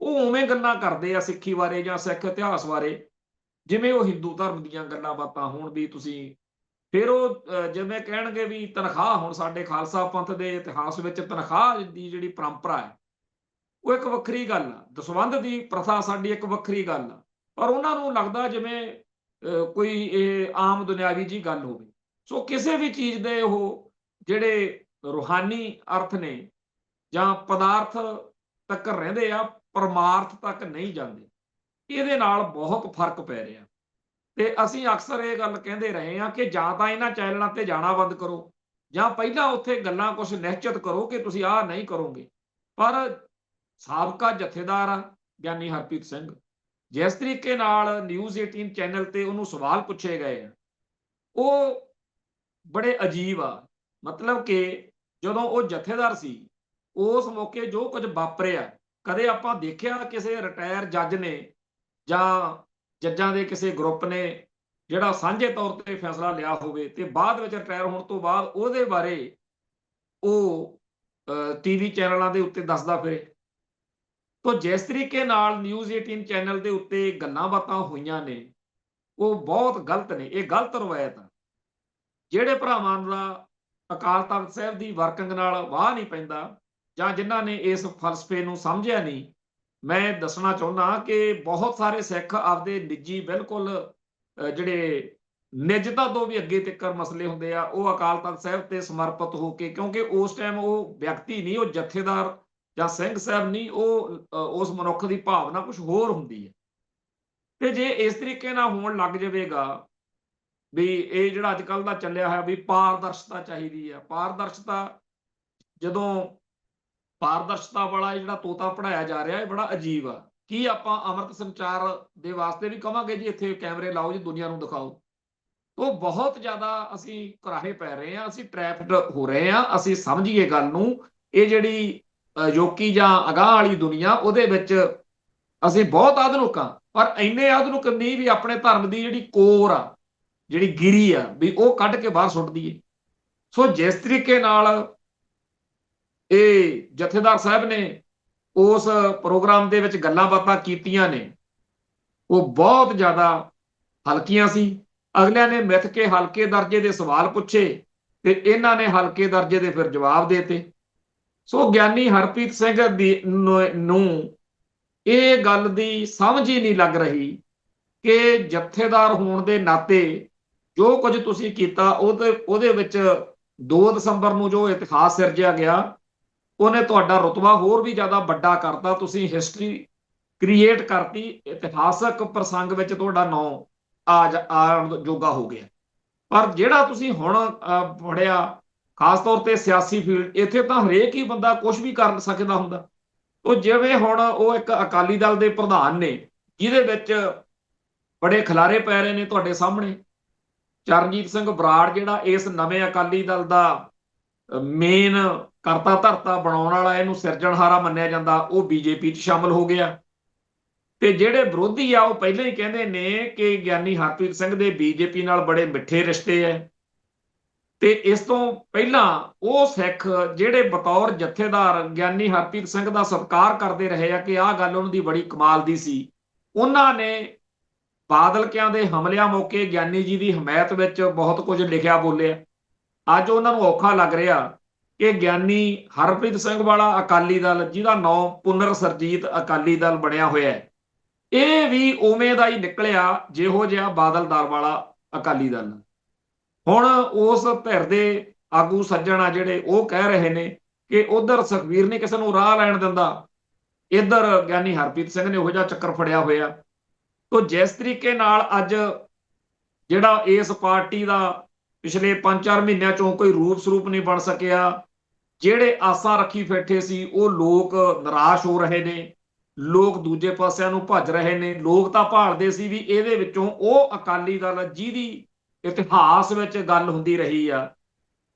ਉਹ ਉਵੇਂ ਗੱਲਾਂ ਕਰਦੇ ਆ ਸਿੱਖੀ ਬਾਰੇ ਜਾਂ ਸਿੱਖ ਇਤਿਹਾਸ ਬਾਰੇ ਜਿਵੇਂ ਉਹ ਹਿੰਦੂ ਧਰਮ ਦੀਆਂ ਗੱਲਾਂ ਬਾਤਾਂ ਹੋਣ ਵੀ ਤੁਸੀਂ। ਫਿਰ ਉਹ ਜਿਵੇਂ ਕਹਿਣਗੇ ਵੀ ਤਨਖਾਹ, ਹੁਣ ਸਾਡੇ ਖਾਲਸਾ ਪੰਥ ਦੇ ਇਤਿਹਾਸ ਵਿੱਚ ਤਨਖਾਹ ਦੀ ਜਿਹੜੀ ਪਰੰਪਰਾ ਹੈ ਉਹ ਇੱਕ ਵੱਖਰੀ ਗੱਲ ਆ, ਦਸਵੰਧ ਦੀ ਪ੍ਰਥਾ ਸਾਡੀ ਇੱਕ ਵੱਖਰੀ ਗੱਲ ਆ, ਪਰ ਉਹਨਾਂ ਨੂੰ ਲੱਗਦਾ ਜਿਵੇਂ ਕੋਈ ਇਹ ਆਮ ਦੁਨਿਆਵੀ ਜੀ ਗੱਲ ਹੋਵੇ। ਸੋ ਕਿਸੇ ਵੀ ਚੀਜ਼ ਦੇ ਉਹ ਜਿਹੜੇ ਰੂਹਾਨੀ ਅਰਥ ਨੇ ਜਾਂ ਪਦਾਰਥ ਤੱਕ ਰਹਿੰਦੇ ਆ, ਪਰਮਾਰਥ ਤੱਕ ਨਹੀਂ ਜਾਂਦੇ। ਇਹਦੇ ਨਾਲ ਬਹੁਤ ਫਰਕ ਪੈ ਰਿਹਾ ਤੇ ਅਸੀਂ ਅਕਸਰ ਇਹ ਗੱਲ ਕਹਿੰਦੇ ਰਹੇ ਹਾਂ ਕਿ ਜਾਂ ਤਾਂ ਇਹਨਾਂ ਚੈਨਲਾਂ ਤੇ ਜਾਣਾ ਬੰਦ ਕਰੋ, ਜਾਂ ਪਹਿਲਾਂ ਉੱਥੇ ਗੱਲਾਂ ਕੁਝ ਨਿਸ਼ਚਿਤ ਕਰੋ ਕਿ ਤੁਸੀਂ ਆਹ ਨਹੀਂ ਕਰੋਗੇ। ਪਰ ਸਾਬਕਾ ਜਥੇਦਾਰ ਆ ਗਿਆਨੀ ਹਰਪ੍ਰੀਤ ਸਿੰਘ, ਜਿਸ ਤਰੀਕੇ ਨਾਲ ਨਿਊਜ਼ 18 ਚੈਨਲ ਤੇ ਉਹਨੂੰ ਸਵਾਲ ਪੁੱਛੇ ਗਏ ਆ, ਉਹ ਬੜੇ ਅਜੀਬ ਆ। ਮਤਲਬ ਕਿ ਜਦੋਂ ਉਹ ਜਥੇਦਾਰ ਸੀ ਉਸ ਮੌਕੇ ਜੋ ਕੁਝ ਵਾਪਰਿਆ, ਕਦੇ ਆਪਾਂ ਦੇਖਿਆ ਕਿਸੇ ਰਿਟਾਇਰ ਜੱਜ ਨੇ ਜਾਂ ਜੱਜਾਂ ਦੇ ਕਿਸੇ ਗਰੁੱਪ ਨੇ ਜਿਹੜਾ ਸਾਂਝੇ ਤੌਰ ਤੇ ਫੈਸਲਾ ਲਿਆ ਹੋਵੇ ਤੇ ਬਾਅਦ ਵਿੱਚ ਰਿਟਾਇਰ ਹੋਣ ਤੋਂ ਬਾਅਦ ਉਹਦੇ ਬਾਰੇ ਉਹ ਟੀਵੀ ਚੈਨਲਾਂ ਦੇ ਉੱਤੇ ਦੱਸਦਾ ਫਿਰੇ। ਤਾਂ ਜਿਸ ਤਰੀਕੇ ਨਾਲ ਨਿਊਜ਼ 18 ਚੈਨਲ ਦੇ ਉੱਤੇ ਗੱਲਾਂ ਬਾਤਾਂ ਹੋਈਆਂ ਨੇ ਉਹ ਬਹੁਤ ਗਲਤ ਨੇ, ਇਹ ਗਲਤ ਰਵਾਇਤ ਆ। ਜਿਹੜੇ ਭਰਾਵਾਂ ਦਾ ਅਕਾਲ ਤਖਤ ਸਾਹਿਬ ਦੀ ਵਰਕਿੰਗ ਨਾਲ ਵਾਹ ਨਹੀਂ ਪੈਂਦਾ ਜਾਂ ਜਿਨ੍ਹਾਂ ਨੇ ਇਸ ਫਲਸਫੇ ਨੂੰ ਸਮਝਿਆ ਨਹੀਂ, ਮੈਂ ਦੱਸਣਾ ਚਾਹੁੰਦਾ ਕਿ ਬਹੁਤ ਸਾਰੇ ਸਿੱਖ ਆਪਦੇ ਨਿੱਜੀ ਬਿਲਕੁਲ ਜਿਹੜੇ ਨਿੱਜਤਾ ਤੋਂ ਵੀ ਅੱਗੇ ਤੱਕਰ ਮਸਲੇ ਹੁੰਦੇ ਆ ਉਹ ਅਕਾਲ ਤਖਤ ਸਾਹਿਬ ਤੇ ਸਮਰਪਿਤ ਹੋ ਕੇ, ਕਿਉਂਕਿ ਉਸ ਟਾਈਮ ਉਹ ਵਿਅਕਤੀ ਨਹੀਂ, ਉਹ ਜਥੇਦਾਰ ਜਾਂ ਸਿੰਘ ਸਾਹਿਬ ਨਹੀਂ, ਉਹ ਉਸ ਮਨੁੱਖ ਦੀ ਭਾਵਨਾ ਕੁਝ ਹੋਰ ਹੁੰਦੀ ਹੈ। ਤੇ ਜੇ ਇਸ ਤਰੀਕੇ ਨਾਲ ਹੋਣ ਲੱਗ ਜਾਵੇਗਾ ਵੀ ਇਹ ਜਿਹੜਾ ਅੱਜ ਕੱਲ੍ਹ ਦਾ ਚੱਲਿਆ ਹੋਇਆ ਵੀ ਪਾਰਦਰਸ਼ਤਾ ਚਾਹੀਦੀ ਹੈ, ਪਾਰਦਰਸ਼ਤਾ, ਜਦੋਂ ਪਾਰਦਰਸ਼ਤਾ ਵਾਲਾ ਜਿਹੜਾ ਤੋਤਾ ਪੜਾਇਆ ਜਾ ਰਿਹਾ ਇਹ ਬੜਾ ਅਜੀਬ ਆ। ਕੀ ਆਪਾਂ ਅੰਮ੍ਰਿਤ ਸੰਚਾਰ ਦੇ ਵਾਸਤੇ ਵੀ ਕਵਾਂਗੇ ਜੀ ਇੱਥੇ ਕੈਮਰੇ ਲਾਓ ਜੀ, ਦੁਨੀਆ ਨੂੰ ਦਿਖਾਓ? ਉਹ ਬਹੁਤ ਜ਼ਿਆਦਾ ਅਸੀਂ ਕੁਰਾਹੇ ਪੈ ਰਹੇ ਹਾਂ, ਅਸੀਂ ਟ੍ਰੈਪਡ ਹੋ ਰਹੇ ਹਾਂ। ਅਸੀਂ ਸਮਝੀਏ ਗੱਲ ਨੂੰ, ਇਹ ਜਿਹੜੀ ਅਜੋਕੀ ਜਾਂ ਅਗਾਂਹ ਵਾਲੀ ਦੁਨੀਆ ਉਹਦੇ ਵਿੱਚ ਅਸੀਂ ਬਹੁਤ ਆਧੁਨਿਕ ਹਾਂ, ਪਰ ਇੰਨੇ ਆਧੁਨਿਕ ਨਹੀਂ ਵੀ ਆਪਣੇ ਧਰਮ ਦੀ ਜਿਹੜੀ ਕੋਰ ਆ, ਜਿਹੜੀ ਗਿਰੀ ਆ, ਵੀ ਉਹ ਕੱਢ ਕੇ ਬਾਹਰ ਸੁੱਟ ਦਈਏ। ਸੋ ਜਿਸ ਤਰੀਕੇ ਨਾਲ ਇਹ ਜਥੇਦਾਰ ਸਾਹਿਬ ਨੇ ਉਸ ਪ੍ਰੋਗਰਾਮ ਦੇ ਵਿੱਚ ਗੱਲਾਂ ਬਾਤਾਂ ਕੀਤੀਆਂ ਨੇ ਉਹ ਬਹੁਤ ਜ਼ਿਆਦਾ ਹਲਕੀਆਂ ਸੀ। ਅਗਲਿਆਂ ਨੇ ਮਿੱਥ ਕੇ ਹਲਕੇ ਦਰਜੇ ਦੇ ਸਵਾਲ ਪੁੱਛੇ ਤੇ ਇਹਨਾਂ ਨੇ ਹਲਕੇ ਦਰਜੇ ਦੇ ਫਿਰ ਜਵਾਬ ਦੇਤੇ। ਸੋ ਗਿਆਨੀ ਹਰਪ੍ਰੀਤ ਸਿੰਘ ਨੂੰ ਇਹ ਗੱਲ ਦੀ ਸਮਝ ਹੀ ਨਹੀਂ ਲੱਗ ਰਹੀ ਕਿ ਜਥੇਦਾਰ ਹੋਣ ਦੇ ਨਾਤੇ ਜੋ ਕੁਝ ਤੁਸੀਂ ਕੀਤਾ ਉਹਦੇ ਵਿੱਚ 2 ਦਸੰਬਰ ਨੂੰ ਜੋ ਇਤਿਹਾਸ ਸਿਰਜਿਆ ਗਿਆ ਉਹਨੇ ਤੁਹਾਡਾ ਰੁਤਬਾ ਹੋਰ ਵੀ ਜ਼ਿਆਦਾ ਵੱਡਾ ਕਰਤਾ। ਤੁਸੀਂ ਹਿਸਟਰੀ ਕ੍ਰੀਏਟ ਕਰਤੀ, ਇਤਿਹਾਸਕ ਪ੍ਰਸੰਗ ਵਿੱਚ ਤੁਹਾਡਾ ਨਾਂ ਆਉਣ ਜੋਗਾ ਹੋ ਗਿਆ। ਪਰ ਜਿਹੜਾ ਤੁਸੀਂ ਹੁਣ ਪੜਿਆ, ਖਾਸ ਤੌਰ ਤੇ ਸਿਆਸੀ ਫੀਲਡ, ਇੱਥੇ ਤਾਂ ਹਰੇਕ ਹੀ ਬੰਦਾ ਕੁਝ ਵੀ ਕਰ ਸਕਦਾ ਹੁੰਦਾ। ਉਹ ਜਿਵੇਂ ਹੁਣ ਉਹ ਇੱਕ ਅਕਾਲੀ ਦਲ ਦੇ ਪ੍ਰਧਾਨ ਨੇ ਜਿਹਦੇ ਵਿੱਚ ਬੜੇ ਖਿਲਾਰੇ ਪੈ ਰਹੇ ਨੇ ਤੁਹਾਡੇ ਸਾਹਮਣੇ, ਚਰਨਜੀਤ ਸਿੰਘ ਬਰਾੜ ਜਿਹੜਾ ਇਸ ਨਵੇਂ ਅਕਾਲੀ ਦਲ ਦਾ ਮੇਨ ਕਰਤਾ ਧਰਤਾ ਬਣਾਉਣ ਵਾਲਾ, ਇਹਨੂੰ ਸਿਰਜਣਹਾਰਾ ਮੰਨਿਆ ਜਾਂਦਾ, ਉਹ ਬੀਜੇਪੀ 'ਚ ਸ਼ਾਮਲ ਹੋ ਗਿਆ। ਤੇ ਜਿਹੜੇ ਵਿਰੋਧੀ ਆ ਉਹ ਪਹਿਲਾਂ ਹੀ ਕਹਿੰਦੇ ਨੇ ਕਿ ਗਿਆਨੀ ਹਰਪ੍ਰੀਤ ਸਿੰਘ ਦੇ ਬੀਜੇਪੀ ਨਾਲ ਬੜੇ ਮਿੱਠੇ ਰਿਸ਼ਤੇ ਹੈ। ਤੇ ਇਸ ਤੋਂ ਪਹਿਲਾਂ ਉਹ ਸਿੱਖ ਜਿਹੜੇ ਬਤੌਰ ਜਥੇਦਾਰ ਗਿਆਨੀ ਹਰਪ੍ਰੀਤ ਸਿੰਘ ਦਾ ਸਤਿਕਾਰ ਕਰਦੇ ਰਹੇ ਆ ਕਿ ਆਹ ਗੱਲ ਉਹਨਾਂ ਦੀ ਬੜੀ ਕਮਾਲ ਦੀ ਸੀ, ਉਹਨਾਂ ਨੇ ਬਾਦਲਕਿਆਂ ਦੇ ਹਮਲਿਆਂ ਮੌਕੇ ਗਿਆਨੀ ਜੀ ਦੀ ਹਮਾਇਤ ਵਿੱਚ ਬਹੁਤ ਕੁਝ ਲਿਖਿਆ ਬੋਲਿਆ। ਅੱਜ ਉਹਨਾਂ ਨੂੰ ਔਖਾ ਲੱਗ ਰਿਹਾ ਕਿ ਗਿਆਨੀ ਹਰਪ੍ਰੀਤ ਸਿੰਘ ਵਾਲਾ ਅਕਾਲੀ ਦਲ, ਜਿਹਦਾ ਨਾਂ ਪੁਨਰ ਸਰਜੀਤ ਅਕਾਲੀ ਦਲ ਬਣਿਆ ਹੋਇਆ ਹੈ, ਇਹ ਵੀ ਉਵੇਂ ਦਾ ਹੀ ਨਿਕਲਿਆ ਜਿਹੋ ਜਿਹਾ ਬਾਦਲ ਦਲ ਵਾਲਾ ਅਕਾਲੀ ਦਲ। ਹੁਣ ਉਸ ਧਿਰ ਦੇ ਆਗੂ ਸੱਜਣ ਆ ਜਿਹੜੇ, ਉਹ ਕਹਿ ਰਹੇ ਨੇ ਕਿ ਉਧਰ ਸੁਖਬੀਰ ਨੇ ਕਿਸੇ ਨੂੰ ਰਾਹ ਲੈਣ ਦਿੰਦਾ, ਇੱਧਰ ਗਿਆਨੀ ਹਰਪ੍ਰੀਤ ਸਿੰਘ ਨੇ ਉਹੋ ਜਿਹਾ ਚੱਕਰ ਫੜਿਆ ਹੋਇਆ। ਤੋ ਜਿਸ ਤਰੀਕੇ ਨਾਲ ਅੱਜ ਜਿਹੜਾ ਇਸ ਪਾਰਟੀ ਦਾ ਪਿਛਲੇ 5-4 ਮਹੀਨਿਆਂ ਚੋਂ ਕੋਈ ਰੂਪ ਸਰੂਪ ਨਹੀਂ ਬਣ ਸਕਿਆ, ਜਿਹੜੇ ਆਸਾਂ ਰੱਖੀ ਬੈਠੇ ਸੀ ਉਹ ਲੋਕ ਨਿਰਾਸ਼ ਹੋ ਰਹੇ ਨੇ, ਲੋਕ ਦੂਜੇ ਪਾਸਿਆਂ ਨੂੰ ਭੱਜ ਰਹੇ ਨੇ। ਲੋਕ ਤਾਂ ਭਾਲਦੇ ਸੀ ਵੀ ਇਹਦੇ ਵਿੱਚੋਂ ਉਹ ਅਕਾਲੀ ਦਲ ਜਿਹਦੀ ਇਤਿਹਾਸ ਵਿੱਚ ਗੱਲ ਹੁੰਦੀ ਰਹੀ ਆ,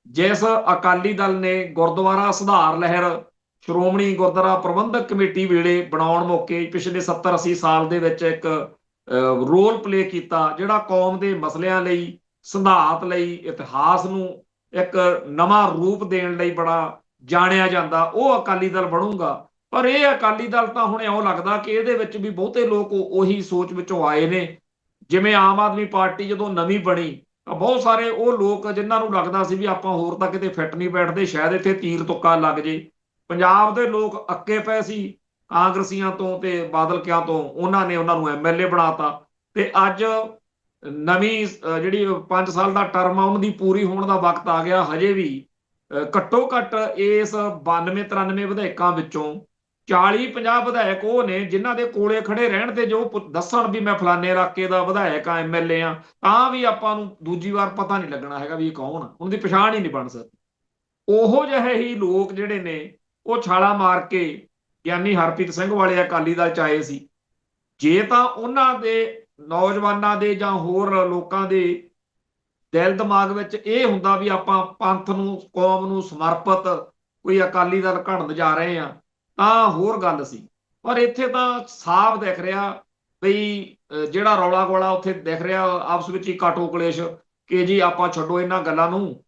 ਜਿਸ ਅਕਾਲੀ ਦਲ ਨੇ ਗੁਰਦੁਆਰਾ ਸੁਧਾਰ ਲਹਿਰ ਸ਼੍ਰੋਮਣੀ ਗੁਰਦੁਆਰਾ ਪ੍ਰਬੰਧਕ ਕਮੇਟੀ ਵੇਲੇ ਬਣਾਉਣ ਮੌਕੇ ਪਿਛਲੇ 70-80 ਸਾਲ ਦੇ ਵਿੱਚ ਇੱਕ ਰੋਲ ਪਲੇ ਕੀਤਾ, ਜਿਹੜਾ ਕੌਮ ਦੇ ਮਸਲਿਆਂ ਲਈ, ਸਿਧਾਂਤ ਲਈ, ਇਤਿਹਾਸ ਨੂੰ ਇੱਕ ਨਵਾਂ ਰੂਪ ਦੇਣ ਲਈ ਬੜਾ ਜਾਣਿਆ ਜਾਂਦਾ, ਉਹ ਅਕਾਲੀ ਦਲ ਬਣੂਗਾ। ਪਰ ਇਹ ਅਕਾਲੀ ਦਲ ਤਾਂ ਹੁਣ ਇਉਂ ਲੱਗਦਾ ਕਿ ਇਹਦੇ ਵਿੱਚ ਵੀ ਬਹੁਤੇ ਲੋਕ ਉਹੀ ਸੋਚ ਵਿੱਚੋਂ ਆਏ ਨੇ। ਜਿਵੇਂ ਆਮ ਆਦਮੀ ਪਾਰਟੀ ਜਦੋਂ ਨਵੀਂ ਬਣੀ ਤਾਂ ਬਹੁਤ ਸਾਰੇ ਉਹ ਲੋਕ ਜਿਨ੍ਹਾਂ ਨੂੰ ਲੱਗਦਾ ਸੀ ਵੀ ਆਪਾਂ ਹੋਰ ਤਾਂ ਕਿਤੇ ਫਿੱਟ ਨਹੀਂ ਬੈਠਦੇ, ਸ਼ਾਇਦ ਇੱਥੇ ਤੀਰ ਤੁੱਕਾ ਲੱਗ ਜੇ, ਪੰਜਾਬ ਦੇ ਲੋਕ ਅੱਕੇ ਪਏ ਸੀ ਕਾਂਗਰਸੀਆਂ ਤੋਂ ਤੇ ਬਾਦਲਕਿਆਂ ਤੋਂ, ਉਹਨਾਂ ਨੇ ਉਹਨਾਂ ਨੂੰ ਐਮਐਲਏ ਬਣਾਤਾ। ਤੇ ਅੱਜ ਨਵੀਂ ਜਿਹੜੀ 5 ਸਾਲ ਦਾ ਟਰਮ ਆ, ਉਹਨਾਂ ਦੀ ਪੂਰੀ ਹੋਣ ਦਾ ਵਕਤ ਆ ਗਿਆ। ਹਜੇ ਵੀ ਘੱਟੋ ਘੱਟ ਇਸ 92-93 ਵਿਧਾਇਕਾਂ ਵਿੱਚੋਂ 40-50 ਵਿਧਾਇਕ ਉਹ ਨੇ ਜਿਨ੍ਹਾਂ ਦੇ ਕੋਲੇ ਖੜੇ ਰਹਿਣ ਤੇ ਜੋ ਦੱਸਣ ਵੀ ਮੈਂ ਫਲਾਣੇ ਇਲਾਕੇ ਦਾ ਵਿਧਾਇਕ ਆ, ਐਮਐਲਏ ਆ, ਤਾਂ ਵੀ ਆਪਾਂ ਨੂੰ ਦੂਜੀ ਵਾਰ ਪਤਾ ਨਹੀਂ ਲੱਗਣਾ ਹੈਗਾ ਵੀ ਇਹ ਕੌਣ ਆ, ਉਹਨਾਂ ਦੀ ਪਛਾਣ ਹੀ ਨਹੀਂ ਬਣ ਸਕਦੀ। ਉਹੋ ਜਿਹੇ ਹੀ ਲੋਕ ਜਿਹੜੇ ਨੇ ਉਹ ਛਾਲਾ ਮਾਰ ਕੇ ਗਿਆਨੀ ਹਰਪ੍ਰੀਤ ਸਿੰਘ ਵਾਲੇ ਅਕਾਲੀ ਦਲ ਚ ਆਏ ਸੀ। ਜੇ ਤਾਂ ਉਹਨਾਂ ਦੇ ਨੌਜਵਾਨਾਂ ਦੇ ਜਾਂ ਹੋਰ ਲੋਕਾਂ ਦੇ ਦਿਲ ਦਿਮਾਗ ਵਿੱਚ ਇਹ ਹੁੰਦਾ ਵੀ ਆਪਾਂ ਪੰਥ ਨੂੰ, ਕੌਮ ਨੂੰ ਸਮਰਪਿਤ ਕੋਈ ਅਕਾਲੀ ਦਲ ਘੜਨ ਜਾ ਰਹੇ ਆ, ਤਾਂ ਹੋਰ ਗੱਲ ਸੀ। ਪਰ ਇੱਥੇ ਤਾਂ ਸਾਫ਼ ਦਿਖ ਰਿਹਾ ਬਈ ਜਿਹੜਾ ਰੌਲਾ ਗੋਲਾ ਉੱਥੇ ਦਿਖ ਰਿਹਾ ਆਪਸ ਵਿੱਚ ਹੀ ਕਾਟੋ ਕਲੇਸ਼ ਕਿ ਜੀ ਆਪਾਂ ਛੱਡੋ ਇਹਨਾਂ ਗੱਲਾਂ ਨੂੰ,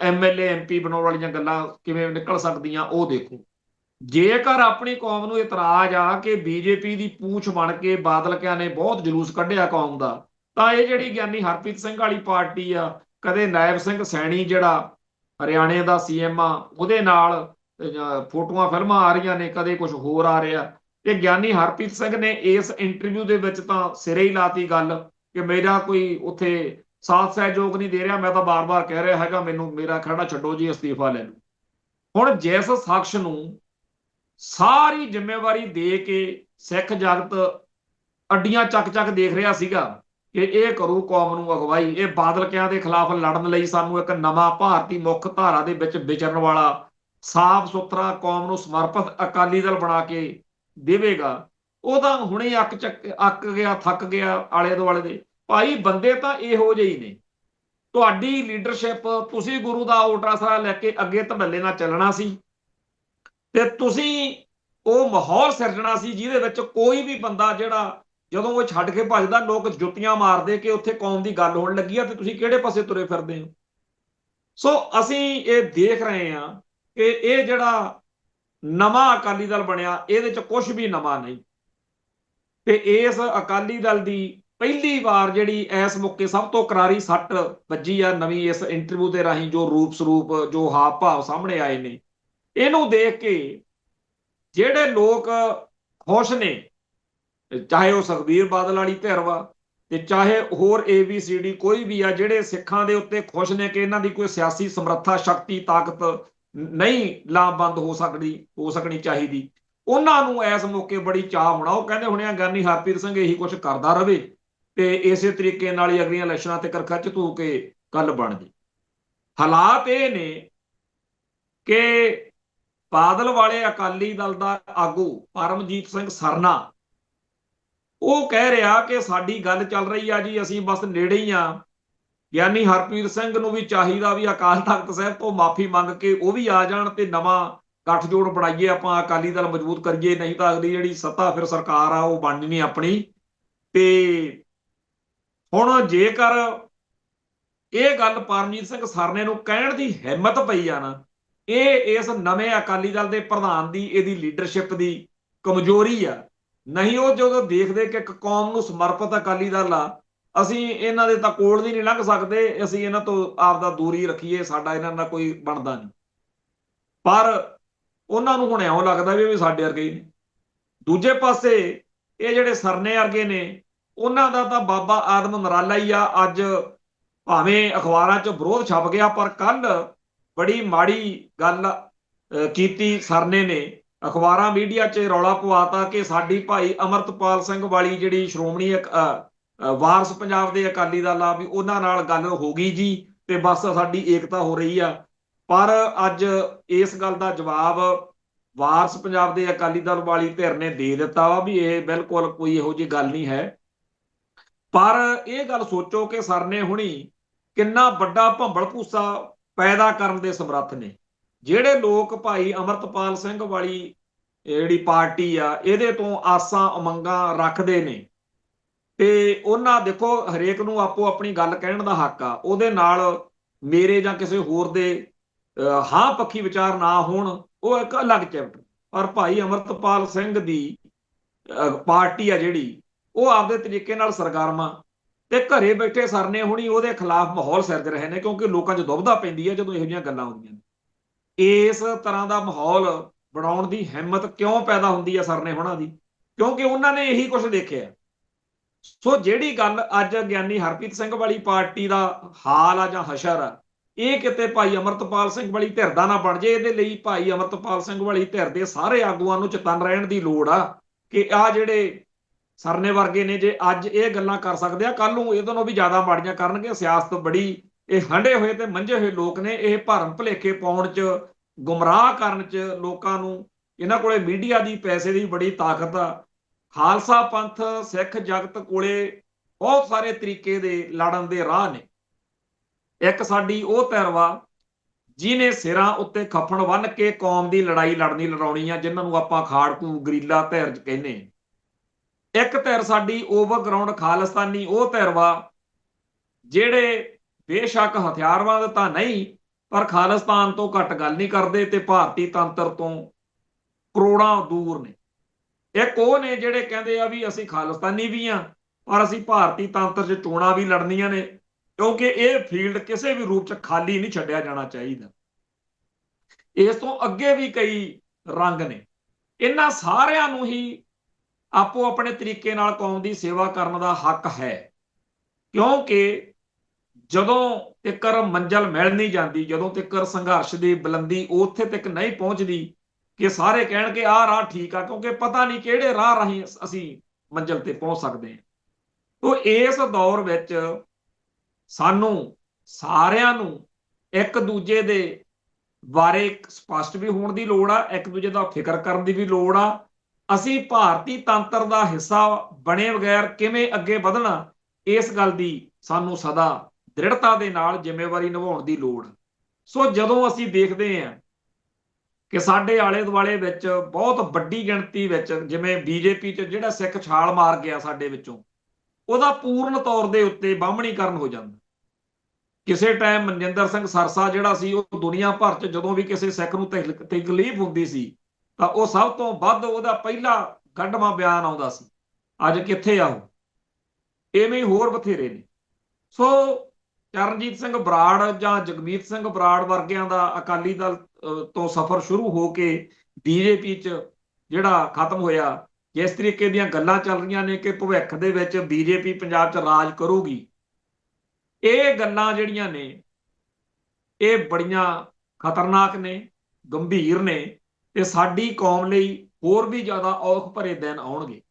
ਐਮਐਲਏ ਐਮਪੀ ਬਣਾਉਣ ਵਾਲੀਆਂ ਗੱਲਾਂ ਕਿਵੇਂ ਨਿਕਲ ਸਕਦੀਆਂ ਉਹ ਦੇਖੋ। ਜੇਕਰ ਆਪਣੀ ਕੌਮ ਨੂੰ ਇਤਰਾਜ਼ ਆ ਕਿ ਬੀਜੇਪੀ ਦੀ ਪੂਛ ਬਣ ਕੇ ਬਾਦਲਕਿਆਂ ਨੇ ਬਹੁਤ ਜਲੂਸ ਕੱਢਿਆ ਕੌਮ ਦਾ, ਤਾਂ ਇਹ ਜਿਹੜੀ ਗਿਆਨੀ ਹਰਪ੍ਰੀਤ ਸਿੰਘ ਵਾਲੀ ਪਾਰਟੀ ਆ, ਕਦੇ ਨਾਇਬ ਸਿੰਘ ਸੈਣੀ ਜਿਹੜਾ ਹਰਿਆਣੇ ਦਾ ਸੀਐਮ ਆ ਉਹਦੇ ਨਾਲ ਫੋਟੋਆਂ ਫਿਲਮਾਂ ਆ ਰਹੀਆਂ ਨੇ, ਕਦੇ ਕੁਝ ਹੋਰ ਆ ਰਿਹਾ। ਤੇ ਗਿਆਨੀ ਹਰਪ੍ਰੀਤ ਸਿੰਘ ਨੇ ਇਸ ਇੰਟਰਵਿਊ ਦੇ ਵਿੱਚ ਤਾਂ ਸਿਰੇ ਹੀ ਲਾਤੀ ਗੱਲ ਕਿ ਮੇਰਾ ਕੋਈ ਉੱਥੇ ਸਾਥ ਸਹਿਯੋਗ ਨਹੀਂ ਦੇ ਰਿਹਾ, ਮੈਂ ਤਾਂ ਬਾਰ-ਬਾਰ ਕਹਿ ਰਿਹਾ ਹੈਗਾ ਮੈਨੂੰ ਮੇਰਾ ਖੜਾ ਛੱਡੋ ਜੀ, ਅਸਤੀਫਾ ਲੈ ਲਓ। ਹੁਣ ਜਿਸ ਸ਼ਖਸ ਨੂੰ ਸਾਰੀ ਜ਼ਿੰਮੇਵਾਰੀ ਦੇ ਕੇ ਸਿੱਖ ਜਗਤ ਅੱਡੀਆਂ ਚੱਕ-ਚੱਕ ਦੇਖ ਰਿਹਾ ਸੀਗਾ ਕਿ ਇਹ ਕਰੂ ਕੌਮ ਨੂੰ ਅਗਵਾਈ, ਇਹ ਬਾਦਲਕਿਆਂ ਦੇ ਖਿਲਾਫ ਲੜਨ ਲਈ ਸਾਨੂੰ ਇੱਕ ਨਵਾਂ ਭਾਰਤੀ ਮੁੱਖ ਧਾਰਾ ਦੇ ਵਿੱਚ ਵਿਚਰਨ ਵਾਲਾ ਸਾਫ਼ ਸੁਥਰਾ ਕੌਮ ਨੂੰ ਸਮਰਪਿਤ ਅਕਾਲੀ ਦਲ ਬਣਾ ਕੇ ਦੇਵੇਗਾ, ਉਹ ਤਾਂ ਹੁਣੇ ਅੱਕ ਗਿਆ, ਥੱਕ ਗਿਆ ਆਲੇ ਦੁਆਲੇ ਦੇ। ਭਾਈ ਬੰਦੇ ਤਾਂ ਇਹੋ ਜਿਹੇ ਹੀ ਨੇ, ਤੁਹਾਡੀ ਲੀਡਰਸ਼ਿਪ, ਤੁਸੀਂ ਗੁਰੂ ਦਾ ਓਟਾਸਰਾ ਲੈ ਕੇ ਅੱਗੇ ਧੜੱਲੇ ਨਾਲ ਚੱਲਣਾ ਸੀ ਤੇ ਤੁਸੀਂ ਉਹ ਮਾਹੌਲ ਸਿਰਜਣਾ ਸੀ ਜਿਹਦੇ ਵਿੱਚ ਕੋਈ ਵੀ ਬੰਦਾ ਜਿਹੜਾ ਜਦੋਂ ਉਹ ਛੱਡ ਕੇ ਭੱਜਦਾ ਲੋਕ ਜੁੱਤੀਆਂ ਮਾਰਦੇ ਕਿ ਉੱਥੇ ਕੌਮ ਦੀ ਗੱਲ ਹੋਣ ਲੱਗੀ ਆ ਤੇ ਤੁਸੀਂ ਕਿਹੜੇ ਪਾਸੇ ਤੁਰੇ ਫਿਰਦੇ ਹੋ। ਸੋ ਅਸੀਂ ਇਹ ਦੇਖ ਰਹੇ ਹਾਂ ਕਿ ਇਹ ਜਿਹੜਾ ਨਵਾਂ ਅਕਾਲੀ ਦਲ ਬਣਿਆ ਇਹਦੇ ਚ ਕੁਝ ਵੀ ਨਵਾਂ ਨਹੀਂ। ਤੇ ਇਸ ਅਕਾਲੀ ਦਲ ਦੀ ਪਹਿਲੀ ਵਾਰ ਜਿਹੜੀ ਇਸ ਮੌਕੇ ਸਭ ਤੋਂ ਕਰਾਰੀ ਸੱਟ ਵੱਜੀ ਆ ਨਵੀਂ ਇਸ ਇੰਟਰਵਿਊ ਦੇ ਰਾਹੀਂ ਜੋ ਰੂਪ ਸਰੂਪ, ਜੋ ਹਾਵ ਭਾਵ ਸਾਹਮਣੇ ਆਏ ਨੇ, ਇਹਨੂੰ ਦੇਖ ਕੇ ਜਿਹੜੇ ਲੋਕ ਖੁਸ਼ ਨੇ, ਚਾਹੇ ਉਹ ਸੁਖਬੀਰ ਬਾਦਲ ਵਾਲੀ ਧਿਰ ਵਾ ਤੇ ਚਾਹੇ ਹੋਰ ABCD ਕੋਈ ਵੀ ਆ, ਜਿਹੜੇ ਸਿੱਖਾਂ ਦੇ ਉੱਤੇ ਖੁਸ਼ ਨੇ ਕਿ ਇਹਨਾਂ ਦੀ ਕੋਈ ਸਿਆਸੀ ਸਮਰੱਥਾ, ਸ਼ਕਤੀ, ਤਾਕਤ ਨਹੀਂ ਲਾਮਬੰਦ ਹੋ ਸਕਣੀ ਚਾਹੀਦੀ, ਉਹਨਾਂ ਨੂੰ ਇਸ ਮੌਕੇ ਬੜੀ ਚਾਹ ਹੋਣਾ। ਉਹ ਕਹਿੰਦੇ ਹੋਣੇ ਆ ਗਿਆਨੀ ਹਰਪ੍ਰੀਤ ਸਿੰਘ ਇਹੀ ਕੁਝ ਕਰਦਾ ਰਵੇ ਤੇ ਇਸੇ ਤਰੀਕੇ ਨਾਲ ਹੀ ਅਗਲੀਆਂ ਇਲੈਕਸ਼ਨਾਂ ਤੇ ਖਿੱਚ ਧੂ ਕੇ ਗੱਲ ਬਣ ਜੇ। ਹਾਲਾਤ ਇਹ ਨੇ ਕਿ ਬਾਦਲ ਵਾਲੇ ਅਕਾਲੀ ਦਲ ਦਾ ਆਗੂ ਪਰਮਜੀਤ ਸਿੰਘ ਸਰਨਾ ਉਹ ਕਹਿ ਰਿਹਾ ਕਿ ਸਾਡੀ ਗੱਲ ਚੱਲ ਰਹੀ ਆ ਜੀ, ਅਸੀਂ ਬਸ ਨੇੜੇ ਹੀ ਆ ਗਿਆਨੀ ਹਰਪ੍ਰੀਤ ਸਿੰਘ ਨੂੰ ਵੀ ਚਾਹੀਦਾ ਵੀ ਅਕਾਲ ਤਖਤ ਸਾਹਿਬ ਤੋਂ ਮਾਫੀ ਮੰਗ ਕੇ ਉਹ ਵੀ ਆ ਜਾਣ ਤੇ ਨਵਾਂ ਗੱਠਜੋੜ ਬਣਾਈਏ, ਆਪਾਂ ਅਕਾਲੀ ਦਲ ਮਜ਼ਬੂਤ ਕਰੀਏ। ਨਹੀਂ ਤਾਂ ਅਗਲੀ ਜਿਹੜੀ ਸੱਤਾ ਫਿਰ ਸਰਕਾਰ ਆ ਉਹ ਬਣਨੀ ਨਹੀਂ ਆਪਣੀ। ਤੇ ਹੁਣ ਜੇਕਰ ਇਹ ਗੱਲ ਪਰਮਜੀਤ ਸਿੰਘ ਸਰਨੇ ਨੂੰ ਕਹਿਣ ਦੀ ਹਿੰਮਤ ਪਈ ਆ ਨਾ, ਇਹ ਇਸ ਨਵੇਂ ਅਕਾਲੀ ਦਲ ਦੇ ਪ੍ਰਧਾਨ ਦੀ ਇਹਦੀ ਲੀਡਰਸ਼ਿਪ ਦੀ ਕਮਜ਼ੋਰੀ ਆ। ਨਹੀਂ ਉਹ ਜਦੋਂ ਦੇਖਦੇ ਕਿ ਇੱਕ ਕੌਮ ਨੂੰ ਸਮਰਪਿਤ ਅਕਾਲੀ ਦਲ ਆ, ਅਸੀਂ ਇਹਨਾਂ ਦੇ ਤਾਂ ਕੋਲ ਦੀ ਨਹੀਂ ਲੰਘ ਸਕਦੇ, ਅਸੀਂ ਇਹਨਾਂ ਤੋਂ ਆਪਦਾ ਦੂਰੀ ਰੱਖੀਏ, ਸਾਡਾ ਇਹਨਾਂ ਦਾ ਕੋਈ ਬਣਦਾ ਨਹੀਂ। ਪਰ ਉਹਨਾਂ ਨੂੰ ਹੁਣ ਇਉਂ ਲੱਗਦਾ ਵੀ ਸਾਡੇ ਵਰਗੇ ਹੀ ਨੇ। ਦੂਜੇ ਪਾਸੇ ਇਹ ਜਿਹੜੇ ਸਰਨੇ ਵਰਗੇ ਨੇ, ਉਹਨਾਂ ਦਾ ਤਾਂ ਬਾਬਾ ਆਦਮ ਨਰਾਲਾ ਹੀ ਆ। ਅੱਜ ਭਾਵੇਂ ਅਖਬਾਰਾਂ 'ਚ ਵਿਰੋਧ ਛਪ ਗਿਆ, ਪਰ ਕੱਲ ਬੜੀ ਮਾੜੀ ਗੱਲ ਕੀਤੀ ਸਰਨੇ ਨੇ। ਅਖਬਾਰਾਂ ਮੀਡੀਆ 'ਚ ਰੌਲਾ ਪਵਾਤਾ ਕਿ ਸਾਡੀ ਭਾਈ ਅਮਰਤਪਾਲ ਸਿੰਘ ਵਾਲੀ ਜਿਹੜੀ ਸ਼੍ਰੋਮਣੀ ਵਾਰਸ ਪੰਜਾਬ ਦੇ ਅਕਾਲੀ ਦਲ ਆ, ਵੀ ਉਹਨਾਂ ਨਾਲ ਗੱਲ ਹੋ ਗਈ ਜੀ ਤੇ ਬਸ ਸਾਡੀ ਏਕਤਾ ਹੋ ਰਹੀ ਆ। ਪਰ ਅੱਜ ਇਸ ਗੱਲ ਦਾ ਜਵਾਬ ਵਾਰਸ ਪੰਜਾਬ ਦੇ ਅਕਾਲੀ ਦਲ ਵਾਲੀ ਧਿਰ ਨੇ ਦੇ ਦਿੱਤਾ ਵਾ ਵੀ ਇਹ ਬਿਲਕੁਲ ਕੋਈ ਇਹੋ ਜਿਹੀ ਗੱਲ ਨਹੀਂ ਹੈ। ਪਰ ਇਹ ਗੱਲ ਸੋਚੋ ਕਿ ਸਰਨੇ ਹੁਣੀ ਕਿੰਨਾ ਵੱਡਾ ਭੰਬਲ ਭੂਸਾ ਪੈਦਾ ਕਰਨ ਦੇ ਸਮਰੱਥ ਨੇ। ਜਿਹੜੇ ਲੋਕ ਭਾਈ ਅਮਰਤਪਾਲ ਸਿੰਘ ਵਾਲੀ ਜਿਹੜੀ ਪਾਰਟੀ ਆ ਇਹਦੇ ਤੋਂ ਆਸਾਂ ਉਮੰਗਾਂ ਰੱਖਦੇ ਨੇ, ਤੇ ਉਹਨਾਂ ਦੇਖੋ ਹਰੇਕ ਨੂੰ ਆਪੋ ਆਪਣੀ ਗੱਲ ਕਹਿਣ ਦਾ ਹੱਕ ਆ, ਉਹਦੇ ਨਾਲ ਮੇਰੇ ਜਾਂ ਕਿਸੇ ਹੋਰ ਦੇ ਹਾਂ ਪੱਖੀ ਵਿਚਾਰ ਨਾ ਹੋਣ, ਉਹ ਇੱਕ ਅਲੱਗ ਚੈਪਟਰ। ਪਰ ਭਾਈ ਅਮਰਤਪਾਲ ਸਿੰਘ ਦੀ ਪਾਰਟੀ ਆ ਜਿਹੜੀ, ਉਹ ਆਪਦੇ ਤਰੀਕੇ ਨਾਲ ਸਰਗਰਮ ਆ, ਤੇ ਘਰੇ ਬੈਠੇ ਸਰਨੇ ਹੁਣੀ ਉਹਦੇ ਖਿਲਾਫ ਮਾਹੌਲ ਸਿਰਜ ਰਹੇ ਨੇ, ਕਿਉਂਕਿ ਲੋਕਾਂ 'ਚ ਦੁਬਦਾ ਪੈਂਦੀ ਹੈ ਜਦੋਂ ਇਹੋ ਜਿਹੀਆਂ ਗੱਲਾਂ ਹੁੰਦੀਆਂ ਨੇ। ਇਸ ਤਰ੍ਹਾਂ ਦਾ ਮਾਹੌਲ ਬਣਾਉਣ ਦੀ ਹਿੰਮਤ ਕਿਉਂ ਪੈਦਾ ਹੁੰਦੀ ਹੈ ਸਰਨੇ ਹੋਣਾ ਦੀ? ਕਿਉਂਕਿ ਉਹਨਾਂ ਨੇ ਇਹੀ ਕੁਝ ਦੇਖਿਆ। ਸੋ ਜਿਹੜੀ ਗੱਲ ਅੱਜ ਗਿਆਨੀ ਹਰਪ੍ਰੀਤ ਸਿੰਘ ਵਾਲੀ ਪਾਰਟੀ ਦਾ ਹਾਲ ਆ ਜਾਂ ਹਸ਼ਰ ਆ, ਇਹ ਕਿਤੇ ਭਾਈ ਅਮਰਤਪਾਲ ਸਿੰਘ ਵਾਲੀ ਧਿਰ ਦਾ ਨਾ ਬਣ ਜੇ। ਇਹਦੇ ਲਈ ਭਾਈ ਅਮਰਤਪਾਲ ਸਿੰਘ ਵਾਲੀ ਧਿਰ ਦੇ ਸਾਰੇ ਆਗੂਆਂ ਨੂੰ ਚਤੰਨ ਰਹਿਣ ਦੀ ਲੋੜ ਆ ਕਿ ਆ ਜਿਹੜੇ ਸਰਨੇ ਵਰਗੇ ਨੇ, ਜੇ ਅੱਜ ਇਹ ਗੱਲਾਂ ਕਰ ਸਕਦੇ ਆ, ਕੱਲ ਨੂੰ ਇਹਦੋਂ ਵੀ ਜ਼ਿਆਦਾ ਮਾੜੀਆਂ ਕਰਨਗੇ। ਸਿਆਸਤ ਬੜੀ, ਇਹ ਹੰਢੇ ਹੋਏ ਤੇ ਮੰਝੇ ਹੋਏ ਲੋਕ ਨੇ, ਇਹ ਭਰਮ ਭੁਲੇਖੇ ਪਾਉਣ 'ਚ, ਗੁੰਮਰਾਹ ਕਰਨ 'ਚ ਲੋਕਾਂ ਨੂੰ, ਇਹਨਾਂ ਕੋਲੇ ਮੀਡੀਆ ਦੀ, ਪੈਸੇ ਦੀ ਬੜੀ ਤਾਕਤ ਆ। ਖਾਲਸਾ ਪੰਥ ਸਿੱਖ ਜਗਤ ਕੋਲੇ ਬਹੁਤ ਸਾਰੇ ਤਰੀਕੇ ਦੇ ਲੜਨ ਦੇ ਰਾਹ ਨੇ। ਇੱਕ ਸਾਡੀ ਉਹ ਧਿਰ ਵਾ ਜਿਹਨੇ ਸਿਰਾਂ ਉੱਤੇ ਖੱਫਣ ਬੰਨ ਕੇ ਕੌਮ ਦੀ ਲੜਾਈ ਲੜਾਉਣੀ ਆ, ਜਿਨ੍ਹਾਂ ਨੂੰ ਆਪਾਂ ਖਾੜਕੂ ਗਰੀਲਾ ਧਿਰ ਕਹਿੰਦੇ। ਇੱਕ ਧਿਰ ਸਾਡੀ ਓਵਰਗਰਾਉਂਡ ਖਾਲਿਸਤਾਨੀ ਉਹ ਧਿਰ ਵਾ ਜਿਹੜੇ ਬੇਸ਼ੱਕ ਹਥਿਆਰਬੰਦ ਤਾਂ ਨਹੀਂ, ਪਰ ਖਾਲਿਸਤਾਨ ਤੋਂ ਘੱਟ ਗੱਲ ਨਹੀਂ ਕਰਦੇ ਤੇ ਭਾਰਤੀ ਤੰਤਰ ਤੋਂ ਕਰੋੜਾਂ ਦੂਰ ਨੇ। ਇੱਕ ਉਹ ਨੇ ਜਿਹੜੇ ਕਹਿੰਦੇ ਆ ਵੀ ਅਸੀਂ ਖਾਲਿਸਤਾਨੀ ਵੀ ਆ, ਪਰ ਅਸੀਂ ਭਾਰਤੀ ਤੰਤਰ 'ਚ ਚੋਣਾਂ ਵੀ ਲੜਨੀਆਂ ਨੇ, ਕਿਉਂਕਿ ਇਹ ਫੀਲਡ ਕਿਸੇ ਵੀ ਰੂਪ 'ਚ ਖਾਲੀ ਨਹੀਂ ਛੱਡਿਆ ਜਾਣਾ ਚਾਹੀਦਾ। ਇਸ ਤੋਂ ਅੱਗੇ ਵੀ ਕਈ ਰੰਗ ਨੇ। ਇਹਨਾਂ ਸਾਰਿਆਂ ਨੂੰ ਹੀ ਆਪੋ ਆਪਣੇ ਤਰੀਕੇ ਨਾਲ ਕੌਮ ਦੀ ਸੇਵਾ ਕਰਨ ਦਾ ਹੱਕ ਹੈ, ਕਿਉਂਕਿ ਜਦੋਂ ਤੱਕਰ ਮੰਜ਼ਿਲ ਮਿਲ ਨਹੀਂ ਜਾਂਦੀ, ਜਦੋਂ ਤੱਕਰ ਸੰਘਰਸ਼ ਦੀ ਬੁਲੰਦੀ ਉੱਥੇ ਤੱਕ ਨਹੀਂ ਪਹੁੰਚਦੀ ਕਿ ਸਾਰੇ ਕਹਿਣ ਕਿ ਆਹ ਰਾਹ ਠੀਕ ਆ, ਕਿਉਂਕਿ ਪਤਾ ਨਹੀਂ ਕਿਹੜੇ ਰਾਹ ਰਾਹੀਂ ਅਸੀਂ ਮੰਜ਼ਿਲ ਤੇ ਪਹੁੰਚ ਸਕਦੇ ਹਾਂ। ਤੋ ਇਸ ਦੌਰ ਵਿੱਚ ਸਾਨੂੰ ਸਾਰਿਆਂ ਨੂੰ ਇੱਕ ਦੂਜੇ ਦੇ ਬਾਰੇ ਸਪਸ਼ਟ ਵੀ ਹੋਣ ਦੀ ਲੋੜ ਆ, ਇੱਕ ਦੂਜੇ ਦਾ ਫਿਕਰ ਕਰਨ ਦੀ ਵੀ ਲੋੜ ਆ। ਅਸੀਂ ਭਾਰਤੀ ਤੰਤਰ ਦਾ ਹਿੱਸਾ ਬਣੇ ਬਗੈਰ ਕਿਵੇਂ ਅੱਗੇ ਵਧਣਾ, ਇਸ ਗੱਲ ਦੀ ਸਾਨੂੰ ਸਦਾ ਦ੍ਰਿੜਤਾ ਦੇ ਨਾਲ ਜ਼ਿੰਮੇਵਾਰੀ ਨਿਭਾਉਣ ਦੀ ਲੋੜ। ਸੋ ਜਦੋਂ ਅਸੀਂ ਦੇਖਦੇ ਹਾਂ ਕਿ ਸਾਡੇ ਆਲੇ ਦੁਆਲੇ ਵਿੱਚ ਬਹੁਤ ਵੱਡੀ ਗਿਣਤੀ ਵਿੱਚ, ਜਿਵੇਂ ਬੀਜੇਪੀ 'ਚ ਜਿਹੜਾ ਸਿੱਖ ਛਾਲ ਮਾਰ ਗਿਆ ਸਾਡੇ ਵਿੱਚੋਂ, ਉਹਦਾ ਪੂਰਨ ਤੌਰ ਦੇ ਉੱਤੇ ਬਾਹਮਣੀਕਰਨ ਹੋ ਜਾਂਦਾ। ਕਿਸੇ ਟਾਈਮ ਮਨਜਿੰਦਰ ਸਿੰਘ ਸਰਸਾ ਜਿਹੜਾ ਸੀ, ਉਹ ਦੁਨੀਆ ਭਰ 'ਚ ਜਦੋਂ ਵੀ ਕਿਸੇ ਸਿੱਖ ਨੂੰ ਤਕਲੀਫ ਹੁੰਦੀ ਸੀ ਤਾਂ ਉਹ ਸਭ ਤੋਂ ਵੱਧ ਉਹਦਾ ਪਹਿਲਾ ਕੱਢਵਾਂ ਬਿਆਨ ਆਉਂਦਾ ਸੀ। ਅੱਜ ਕਿੱਥੇ ਆ ਉਹ? ਐਵੇਂ ਹੋਰ ਬਥੇਰੇ ਨੇ। ਸੋ ਚਰਨਜੀਤ ਸਿੰਘ ਬਰਾੜ ਜਾਂ ਜਗਮੀਤ ਸਿੰਘ ਬਰਾੜ ਵਰਗਿਆਂ ਦਾ ਅਕਾਲੀ ਦਲ ਤੋਂ ਸਫ਼ਰ ਸ਼ੁਰੂ ਹੋ ਕੇ ਬੀਜੇਪੀ 'ਚ ਜਿਹੜਾ ਖਤਮ ਹੋਇਆ, ਜਿਸ ਤਰੀਕੇ ਦੀਆਂ ਗੱਲਾਂ ਚੱਲ ਰਹੀਆਂ ਨੇ ਕਿ ਭਵਿੱਖ ਦੇ ਵਿੱਚ ਬੀਜੇਪੀ ਪੰਜਾਬ 'ਚ ਰਾਜ ਕਰੂਗੀ, ਇਹ ਗੱਲਾਂ ਜਿਹੜੀਆਂ ਨੇ ਇਹ ਬੜੀਆਂ ਖਤਰਨਾਕ ਨੇ, ਗੰਭੀਰ ਨੇ, ਤੇ ਸਾਡੀ ਕੌਮ ਲਈ ਹੋਰ ਵੀ ਜ਼ਿਆਦਾ ਔਖ ਭਰੇ ਦਿਨ ਆਉਣਗੇ।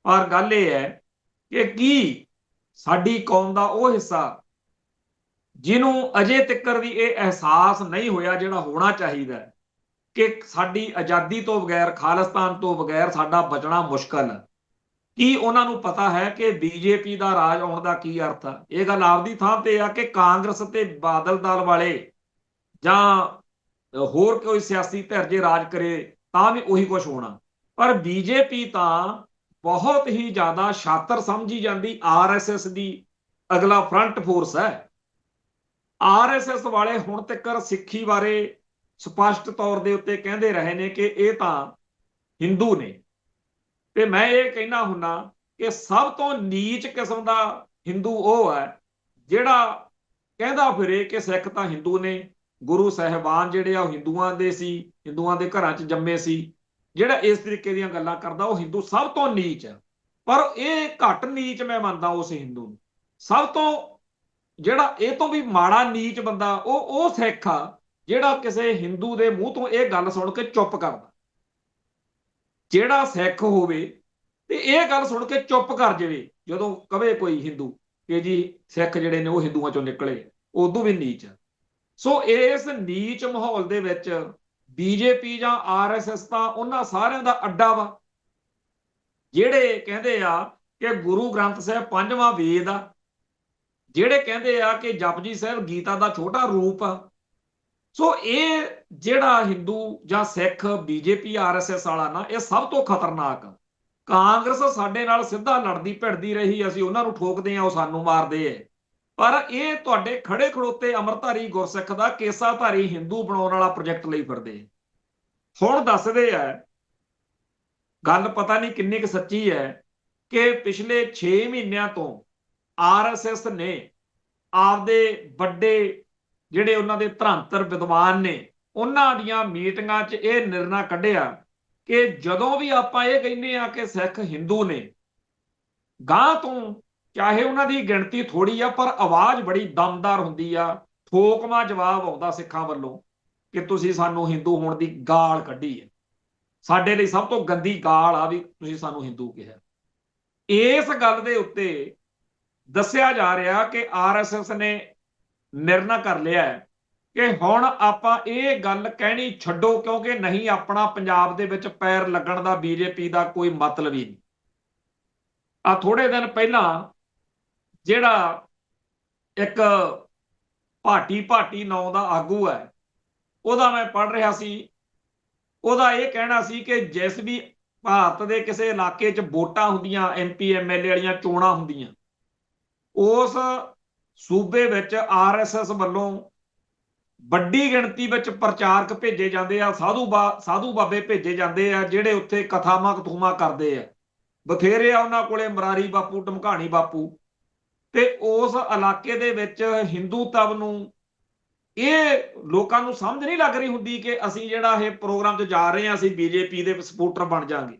ਪਰ ਗੱਲ ਇਹ ਹੈ ਕਿ ਕੀ ਸਾਡੀ ਕੌਮ ਦਾ ਉਹ ਹਿੱਸਾ ਜਿਹਨੂੰ ਅਜੇ ਤੱਕਰ ਵੀ ਇਹ ਅਹਿਸਾਸ ਨਹੀਂ ਹੋਇਆ ਜਿਹੜਾ ਹੋਣਾ ਚਾਹੀਦਾ ਕਿ ਸਾਡੀ ਆਜ਼ਾਦੀ ਤੋਂ ਬਗੈਰ, ਖਾਲਿਸਤਾਨ ਤੋਂ ਬਗੈਰ ਸਾਡਾ ਬਚਣਾ ਮੁਸ਼ਕਲ ਹੈ, ਕੀ ਉਹਨਾਂ ਨੂੰ ਪਤਾ ਹੈ ਕਿ ਬੀਜੇਪੀ ਦਾ ਰਾਜ ਆਉਣ ਦਾ ਕੀ ਅਰਥ ਆ? ਇਹ ਗੱਲ ਆਪਦੀ ਥਾਂ ਤੇ ਆ ਕਿ ਕਾਂਗਰਸ ਤੇ ਬਾਦਲ ਦਲ ਵਾਲੇ ਜਾਂ ਹੋਰ ਕੋਈ ਸਿਆਸੀ ਧਿਰ ਜੇ ਰਾਜ ਕਰੇ ਤਾਂ ਵੀ ਉਹੀ ਕੁਝ ਹੋਣਾ। ਪਰ ਬੀਜੇਪੀ ਤਾਂ ਬਹੁਤ ਹੀ ਜ਼ਿਆਦਾ ਸ਼ਾਤਰ ਸਮਝੀ ਜਾਂਦੀ ਆਰਐਸਐਸ ਦੀ ਅਗਲਾ ਫਰੰਟ ਫੋਰਸ ਹੈ। ਆਰਐਸਐਸ ਵਾਲੇ ਹੁਣ ਤੱਕ ਸਿੱਖੀ ਬਾਰੇ ਸਪਸ਼ਟ ਤੌਰ ਦੇ ਉੱਤੇ ਕਹਿੰਦੇ ਰਹੇ ਨੇ ਕਿ ਇਹ ਤਾਂ ਹਿੰਦੂ ਨੇ, ਤੇ ਮੈਂ ਇਹ ਕਹਿਣਾ ਹੁੰਨਾ ਕਿ ਸਭ ਤੋਂ ਨੀਚ ਕਿਸਮ ਦਾ ਹਿੰਦੂ ਉਹ ਹੈ ਜਿਹੜਾ ਕਹਿੰਦਾ ਫਿਰੇ ਕਿ ਸਿੱਖ ਤਾਂ ਹਿੰਦੂ ਨੇ, ਗੁਰੂ ਸਾਹਿਬਾਨ ਜਿਹੜੇ ਆ ਉਹ ਹਿੰਦੂਆਂ ਦੇ ਸੀ, ਹਿੰਦੂਆਂ ਦੇ ਘਰਾਂ 'ਚ ਜੰਮੇ ਸੀ। ਜਿਹੜਾ ਇਸ ਤਰੀਕੇ ਦੀਆਂ ਗੱਲਾਂ ਕਰਦਾ ਉਹ ਹਿੰਦੂ ਸਭ ਤੋਂ ਨੀਚ ਹੈ। ਪਰ ਇਹ ਘੱਟ ਨੀਚ ਮੈਂ ਮੰਨਦਾ ਉਸ ਹਿੰਦੂ ਨੂੰ। ਸਭ ਤੋਂ ਜਿਹੜਾ ਇਹ ਤੋਂ ਵੀ ਮਾੜਾ ਨੀਚ ਬੰਦਾ ਉਹ ਸਿੱਖ ਆ ਜਿਹੜਾ ਕਿਸੇ ਹਿੰਦੂ ਦੇ ਮੂੰਹ ਤੋਂ ਇਹ ਗੱਲ ਸੁਣ ਕੇ ਚੁੱਪ ਕਰਦਾ। ਜਿਹੜਾ ਸਿੱਖ ਹੋਵੇ ਤੇ ਇਹ ਗੱਲ ਸੁਣ ਕੇ ਚੁੱਪ ਕਰ ਜਾਵੇ ਜਦੋਂ ਕਵੇ ਕੋਈ ਹਿੰਦੂ ਕਿ ਜੀ ਸਿੱਖ ਜਿਹੜੇ ਨੇ ਉਹ ਹਿੰਦੂਆਂ ਚੋਂ ਨਿਕਲੇ, ਉਦੋਂ ਵੀ ਨੀਚ ਆ। ਸੋ ਇਸ ਨੀਚ ਮਾਹੌਲ ਦੇ ਵਿੱਚ ਬੀਜੇਪੀ ਜਾਂ ਆਰਐਸਐਸ ਤਾਂ ਉਹਨਾਂ ਸਾਰਿਆਂ ਦਾ ਅੱਡਾ ਵਾ ਜਿਹੜੇ ਕਹਿੰਦੇ ਆ ਕਿ ਗੁਰੂ ਗ੍ਰੰਥ ਸਾਹਿਬ ਪੰਜਵਾਂ ਵੇਦ ਆ, ਜਿਹੜੇ ਕਹਿੰਦੇ ਆ ਕਿ ਜਪਜੀ ਸਾਹਿਬ ਗੀਤਾ ਦਾ ਛੋਟਾ ਰੂਪ ਆ। ਸੋ ਇਹ ਜਿਹੜਾ ਹਿੰਦੂ ਜਾਂ ਸਿੱਖ ਬੀਜੇਪੀ ਆਰਐਸਐਸ ਵਾਲਾ ਨਾ, ਇਹ ਸਭ ਤੋਂ ਖਤਰਨਾਕ ਆ। ਕਾਂਗਰਸ ਸਾਡੇ ਨਾਲ ਸਿੱਧਾ ਲੜਦੀ ਭਿੜਦੀ ਰਹੀ, ਅਸੀਂ ਉਹਨਾਂ ਨੂੰ ਠੋਕਦੇ ਆ, ਉਹ ਸਾਨੂੰ ਮਾਰਦੇ ਆ। ਪਰ ਇਹ ਤੁਹਾਡੇ ਖੜੇ ਖੜੋਤੇ ਅੰਮ੍ਰਿਤਧਾਰੀ ਗੁਰਸਿੱਖ ਦਾ ਕੇਸਾਧਾਰੀ ਹਿੰਦੂ ਬਣਾਉਣ ਵਾਲਾ ਪ੍ਰੋਜੈਕਟ ਲਈ ਫਿਰਦੇ। ਹੁਣ ਦੱਸਦੇ ਆ, ਗੱਲ ਪਤਾ ਨਹੀਂ ਕਿੰਨੀ ਕੁ ਸੱਚੀ ਹੈ, ਕਿ ਪਿਛਲੇ 6 ਮਹੀਨਿਆਂ ਤੋਂ ਆਰਐਸਐਸ ਨੇ ਆਪਦੇ ਵੱਡੇ ਜਿਹੜੇ ਉਹਨਾਂ ਦੇ ਧਰੰਤਰ ਵਿਦਵਾਨ ਨੇ ਉਹਨਾਂ ਦੀਆਂ ਮੀਟਿੰਗਾਂ 'ਚ ਇਹ ਨਿਰਣਾ ਕੱਢਿਆ ਕਿ ਜਦੋਂ ਵੀ ਆਪਾਂ ਇਹ ਕਹਿੰਦੇ ਆ ਕਿ ਸਿੱਖ ਹਿੰਦੂ ਨੇ, ਗਾਂ ਤੋਂ ਚਾਹੇ ਉਹਨਾਂ ਦੀ ਗਿਣਤੀ ਥੋੜੀ ਆ ਪਰ ਆਵਾਜ਼ ਬੜੀ ਦਮਦਾਰ ਹੁੰਦੀ ਆ, ਠੋਕਵਾਂ ਜਵਾਬ ਆਉਂਦਾ ਸਿੱਖਾਂ ਵੱਲੋਂ ਕਿ ਤੁਸੀਂ ਸਾਨੂੰ ਹਿੰਦੂ ਹੋਣ ਦੀ ਗਾਲ ਕੱਢੀ ਹੈ। ਸਾਡੇ ਲਈ ਸਭ ਤੋਂ ਗੰਦੀ ਗਾਲ ਆ ਵੀ ਤੁਸੀਂ ਸਾਨੂੰ ਹਿੰਦੂ ਕਿਹਾ। ਇਸ ਗੱਲ ਦੇ ਉੱਤੇ ਦੱਸਿਆ ਜਾ ਰਿਹਾ ਕਿ ਆਰਐਸਐਸ ਨੇ ਨਿਰਣਾ ਕਰ ਲਿਆ ਹੈ ਕਿ ਹੁਣ ਆਪਾਂ ਇਹ ਗੱਲ ਕਹਿਣੀ ਛੱਡੋ, ਕਿਉਂਕਿ ਨਹੀਂ ਆਪਣਾ ਪੰਜਾਬ ਦੇ ਵਿੱਚ ਪੈਰ ਲੱਗਣ ਦਾ ਬੀਜੇਪੀ ਦਾ ਕੋਈ ਮਤਲਬ ਹੀ ਨਹੀਂ। ਆ ਥੋੜੇ ਦਿਨ ਪਹਿਲਾਂ ਜਿਹੜਾ ਇੱਕ ਭਾਟੀ ਨਾਂ ਦਾ ਆਗੂ ਹੈ, ਉਹਦਾ ਮੈਂ ਪੜ੍ਹ ਰਿਹਾ ਸੀ। ਉਹਦਾ ਇਹ ਕਹਿਣਾ ਸੀ ਕਿ ਜਿਸ ਵੀ ਭਾਰਤ ਦੇ ਕਿਸੇ ਇਲਾਕੇ 'ਚ ਵੋਟਾਂ ਹੁੰਦੀਆਂ, ਐਮਪੀ ਐਮਐਲਏ ਵਾਲੀਆਂ ਚੋਣਾਂ ਹੁੰਦੀਆਂ, ਉਸ ਸੂਬੇ ਵਿੱਚ ਆਰਐਸਐਸ ਵੱਲੋਂ ਵੱਡੀ ਗਿਣਤੀ ਵਿੱਚ ਪ੍ਰਚਾਰਕ ਭੇਜੇ ਜਾਂਦੇ ਆ, ਸਾਧੂ ਬਾਬੇ ਭੇਜੇ ਜਾਂਦੇ ਆ ਜਿਹੜੇ ਉੱਥੇ ਕਥਾਵਾਂ ਕਥੂਮਾਂ ਕਰਦੇ ਆ। ਬਥੇਰੇ ਆ ਉਹਨਾਂ ਕੋਲੇ ਮਰਾਰੀ ਬਾਪੂ, ਢਮਕਾਣੀ ਬਾਪੂ। ਤੇ ਉਸ ਇਲਾਕੇ ਦੇ ਵਿੱਚ ਹਿੰਦੂਤਵ ਨੂੰ ਇਹ ਲੋਕਾਂ ਨੂੰ ਸਮਝ ਨਹੀਂ ਲੱਗ ਰਹੀ ਹੁੰਦੀ ਕਿ ਅਸੀਂ ਜਿਹੜਾ ਇਹ ਪ੍ਰੋਗਰਾਮ 'ਚ ਜਾ ਰਹੇ ਹਾਂ ਅਸੀਂ ਬੀਜੇਪੀ ਦੇ ਸਪੋਰਟਰ ਬਣ ਜਾਾਂਗੇ।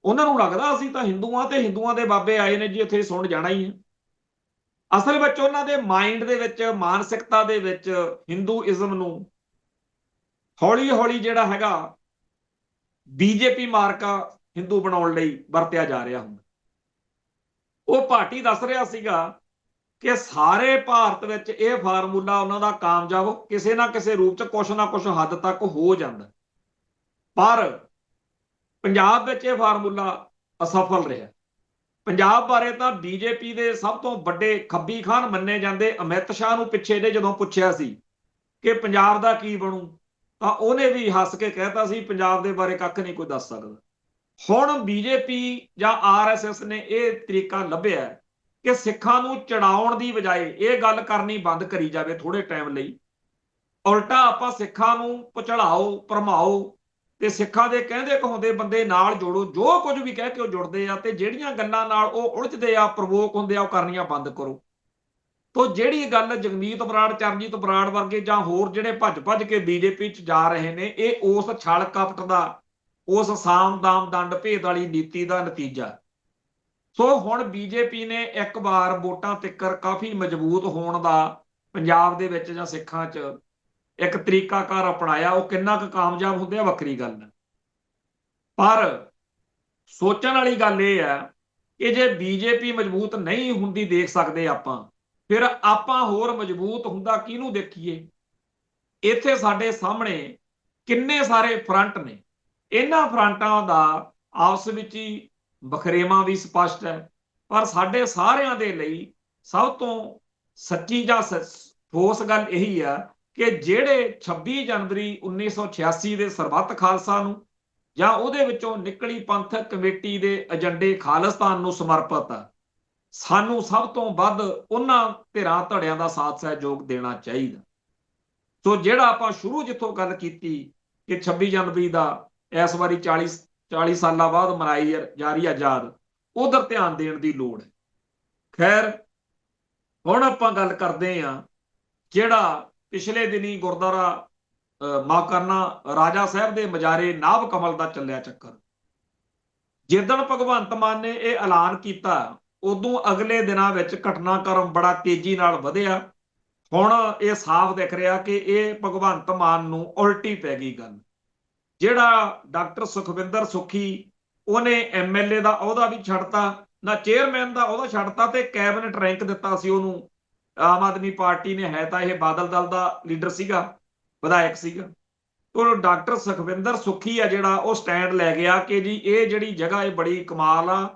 ਉਹਨਾਂ ਨੂੰ ਲੱਗਦਾ ਅਸੀਂ ਤਾਂ ਹਿੰਦੂਆਂ ਤੇ ਹਿੰਦੂਆਂ ਦੇ ਬਾਬੇ ਆਏ ਨੇ ਜੀ ਇੱਥੇ ਸੁਣ ਜਾਣਾ ਹੀ ਹੈ। ਅਸਲ ਵਿੱਚ ਉਹਨਾਂ ਦੇ ਮਾਈਂਡ ਦੇ ਵਿੱਚ, ਮਾਨਸਿਕਤਾ ਦੇ ਵਿੱਚ ਹਿੰਦੂਇਜ਼ਮ ਨੂੰ ਹੌਲੀ ਹੌਲੀ ਜਿਹੜਾ ਹੈਗਾ ਬੀਜੇਪੀ ਮਾਰਕਾ ਹਿੰਦੂ ਬਣਾਉਣ ਲਈ ਵਰਤਿਆ ਜਾ ਰਿਹਾ ਹੁੰਦਾ। ਉਹ ਭਾਟੀ ਦੱਸ ਰਿਹਾ ਸੀਗਾ ਕਿ ਸਾਰੇ ਭਾਰਤ ਵਿੱਚ ਇਹ ਫਾਰਮੂਲਾ ਉਹਨਾਂ ਦਾ ਕਾਮਯਾਬ ਕਿਸੇ ਨਾ ਕਿਸੇ ਰੂਪ 'ਚ ਕੁਛ ਨਾ ਕੁਛ ਹੱਦ ਤੱਕ ਹੋ ਜਾਂਦਾ, ਪਰ ਪੰਜਾਬ ਵਿੱਚ ਇਹ ਫਾਰਮੂਲਾ ਅਸਫਲ ਰਿਹਾ। ਪੰਜਾਬ ਬਾਰੇ ਤਾਂ ਬੀਜੇਪੀ ਦੇ ਸਭ ਤੋਂ ਵੱਡੇ ਖੱਬੀ ਖਾਨ ਮੰਨੇ ਜਾਂਦੇ ਅਮਿਤ ਸ਼ਾਹ ਨੂੰ ਪਿੱਛੇ ਦੇ ਜਦੋਂ ਪੁੱਛਿਆ ਸੀ ਕਿ ਪੰਜਾਬ ਦਾ ਕੀ ਬਣੂ, ਤਾਂ ਉਹਨੇ ਵੀ ਹੱਸ ਕੇ ਕਹਿਤਾ ਸੀ ਪੰਜਾਬ ਦੇ ਬਾਰੇ ਕੱਖ ਨਹੀਂ ਕੋਈ ਦੱਸ ਸਕਦਾ। ਹੁਣ ਬੀਜੇਪੀ ਜਾਂ ਆਰਐਸਐਸ ਨੇ ਇਹ ਤਰੀਕਾ ਲੱਭਿਆ ਕਿ ਸਿੱਖਾਂ ਨੂੰ ਚੜਾਉਣ ਦੀ ਬਜਾਏ ਇਹ ਗੱਲ ਕਰਨੀ ਬੰਦ ਕਰੀ ਜਾਵੇ ਥੋੜੇ ਟਾਈਮ ਲਈ, ਉਲਟਾ ਆਪਾਂ ਸਿੱਖਾਂ ਨੂੰ ਪਛੜਾਓ, ਭਰਮਾਓ ਤੇ ਸਿੱਖਾਂ ਦੇ ਕਹਿੰਦੇ ਕਹਾਉਂਦੇ ਬੰਦੇ ਨਾਲ ਜੋੜੋ। ਜੋ ਕੁਝ ਵੀ ਕਹਿ ਕੇ ਉਹ ਜੁੜਦੇ ਆ ਤੇ ਜਿਹੜੀਆਂ ਗੱਲਾਂ ਨਾਲ ਉਹ ਉਲਝਦੇ ਆ, ਪ੍ਰਵੋਕ ਹੁੰਦੇ ਆ, ਉਹ ਕਰਨੀਆਂ ਬੰਦ ਕਰੋ। ਤੋ ਜਿਹੜੀ ਗੱਲ ਜਗਮੀਤ ਬਰਾੜ, ਚਰਨਜੀਤ ਬਰਾੜ ਵਰਗੇ ਜਾਂ ਹੋਰ ਜਿਹੜੇ ਭੱਜ ਕੇ ਬੀਜੇਪੀ 'ਚ ਜਾ ਰਹੇ ਨੇ, ਇਹ ਉਸ ਛਲ ਕਪਟ ਦਾ, ਉਸ ਸਾਮ ਦਾਮ ਦੰਡ ਭੇਦ ਵਾਲੀ ਨੀਤੀ ਦਾ ਨਤੀਜਾ। ਸੋ ਹੁਣ ਬੀਜੇਪੀ ਨੇ ਇੱਕ ਵਾਰ ਵੋਟਾਂ ਤਿੱਕਰ ਕਾਫੀ ਮਜ਼ਬੂਤ ਹੋਣ ਦਾ ਪੰਜਾਬ ਦੇ ਵਿੱਚ ਜਾਂ ਸਿੱਖਾਂ 'ਚ ਇੱਕ ਤਰੀਕਾਕਾਰ ਅਪਣਾਇਆ। ਉਹ ਕਿੰਨਾ ਕੁ ਕਾਮਯਾਬ ਹੁੰਦੇ ਆ ਵੱਖਰੀ ਗੱਲ ਹੈ, ਪਰ ਸੋਚਣ ਵਾਲੀ ਗੱਲ ਇਹ ਹੈ ਕਿ ਜੇ ਬੀਜੇਪੀ ਮਜ਼ਬੂਤ ਨਹੀਂ ਹੁੰਦੀ ਦੇਖ ਸਕਦੇ ਆਪਾਂ, ਫਿਰ ਆਪਾਂ ਹੋਰ ਮਜ਼ਬੂਤ ਹੁੰਦਾ ਕਿਹਨੂੰ ਦੇਖੀਏ। ਇੱਥੇ ਸਾਡੇ ਸਾਹਮਣੇ ਕਿੰਨੇ ਸਾਰੇ ਫਰੰਟ ਨੇ, ਇਹਨਾਂ ਫਰੰਟਾਂ ਦਾ ਆਪਸ ਵਿੱਚ ਹੀ ਵਖਰੇਵਾਂ ਵੀ ਸਪਸ਼ਟ ਹੈ, ਪਰ ਸਾਡੇ ਸਾਰਿਆਂ ਦੇ ਲਈ ਸਭ ਤੋਂ ਸੱਚੀ ਜਾਂ ਠੋਸ ਗੱਲ ਇਹੀ ਆ ਕਿ ਜਿਹੜੇ 26 ਜਨਵਰੀ 1986 ਦੇ ਸਰਬੱਤ ਖਾਲਸਾ ਨੂੰ ਜਾਂ ਉਹਦੇ ਵਿੱਚੋਂ ਨਿਕਲੀ ਪੰਥਕ ਕਮੇਟੀ ਦੇ ਏਜੰਡੇ ਖਾਲਿਸਤਾਨ ਨੂੰ ਸਮਰਪਿਤ ਆ, ਸਾਨੂੰ ਸਭ ਤੋਂ ਵੱਧ ਉਹਨਾਂ ਧਿਰਾਂ ਧੜਿਆਂ ਦਾ ਸਾਥ ਸਹਿਯੋਗ ਦੇਣਾ ਚਾਹੀਦਾ। ਸੋ ਜਿਹੜਾ ਆਪਾਂ ਸ਼ੁਰੂ ਜਿੱਥੋਂ ਗੱਲ ਕੀਤੀ ਕਿ 26 ਜਨਵਰੀ ਦਾ ਇਸ ਵਾਰੀ 40 ਸਾਲਾਂ ਬਾਅਦ ਮਨਾਈ ਜਾ ਰਹੀ ਆਜ਼ਾਦ, ਉਧਰ ਧਿਆਨ ਦੇਣ ਦੀ ਲੋੜ ਹੈ। ਖੈਰ, ਹੁਣ ਆਪਾਂ ਗੱਲ ਕਰਦੇ ਹਾਂ ਜਿਹੜਾ ਪਿਛਲੇ ਦਿਨੀ ਗੁਰਦੁਆਰਾ ਮਾਕਰਨਾ ਰਾਜਾ ਸਾਹਿਬ ਦੇ ਮਜਾਰੇ ਨਾਭ ਕਮਲ ਦਾ ਚੱਲਿਆ ਚੱਕਰ। ਜਿੱਦਣ ਭਗਵੰਤ ਮਾਨ ਨੇ ਇਹ ਐਲਾਨ ਕੀਤਾ, ਉਦੋਂ ਅਗਲੇ ਦਿਨਾਂ ਵਿੱਚ ਘਟਨਾਕ੍ਰਮ ਬੜਾ ਤੇਜ਼ੀ ਨਾਲ ਵਧਿਆ। ਹੁਣ ਇਹ ਸਾਫ਼ ਦਿਖ ਰਿਹਾ ਕਿ ਇਹ ਭਗਵੰਤ ਮਾਨ ਨੂੰ ਉਲਟੀ ਪੈ ਗਈ ਗੱਲ। ਜਿਹੜਾ ਡਾਕਟਰ ਸੁਖਵਿੰਦਰ ਸੁੱਖੀ, ਉਹਨੇ ਐਮਐਲਏ ਦਾ ਅਹੁਦਾ ਵੀ ਛੱਡਤਾ, ਨਾ ਚੇਅਰਮੈਨ ਦਾ ਅਹੁਦਾ ਛੱਡਤਾ ਤੇ ਕੈਬਨਿਟ ਰੈਂਕ ਦਿੱਤਾ ਸੀ ਉਹਨੂੰ। ਆਮ ਆਦਮੀ ਪਾਰਟੀ ਨੇ, ਹੈ ਤਾਂ ਇਹ ਬਾਦਲ ਦਲ ਦਾ ਲੀਡਰ ਸੀਗਾ, ਵਿਧਾਇਕ ਸੀਗਾ। ਉਹ ਡਾਕਟਰ ਸੁਖਵਿੰਦਰ ਸੁੱਖੀ ਆ ਜਿਹੜਾ, ਉਹ ਸਟੈਂਡ ਲੈ ਗਿਆ ਕਿ ਜੀ ਇਹ ਜਿਹੜੀ ਜਗ੍ਹਾ ਇਹ ਬੜੀ ਕਮਾਲ ਆ।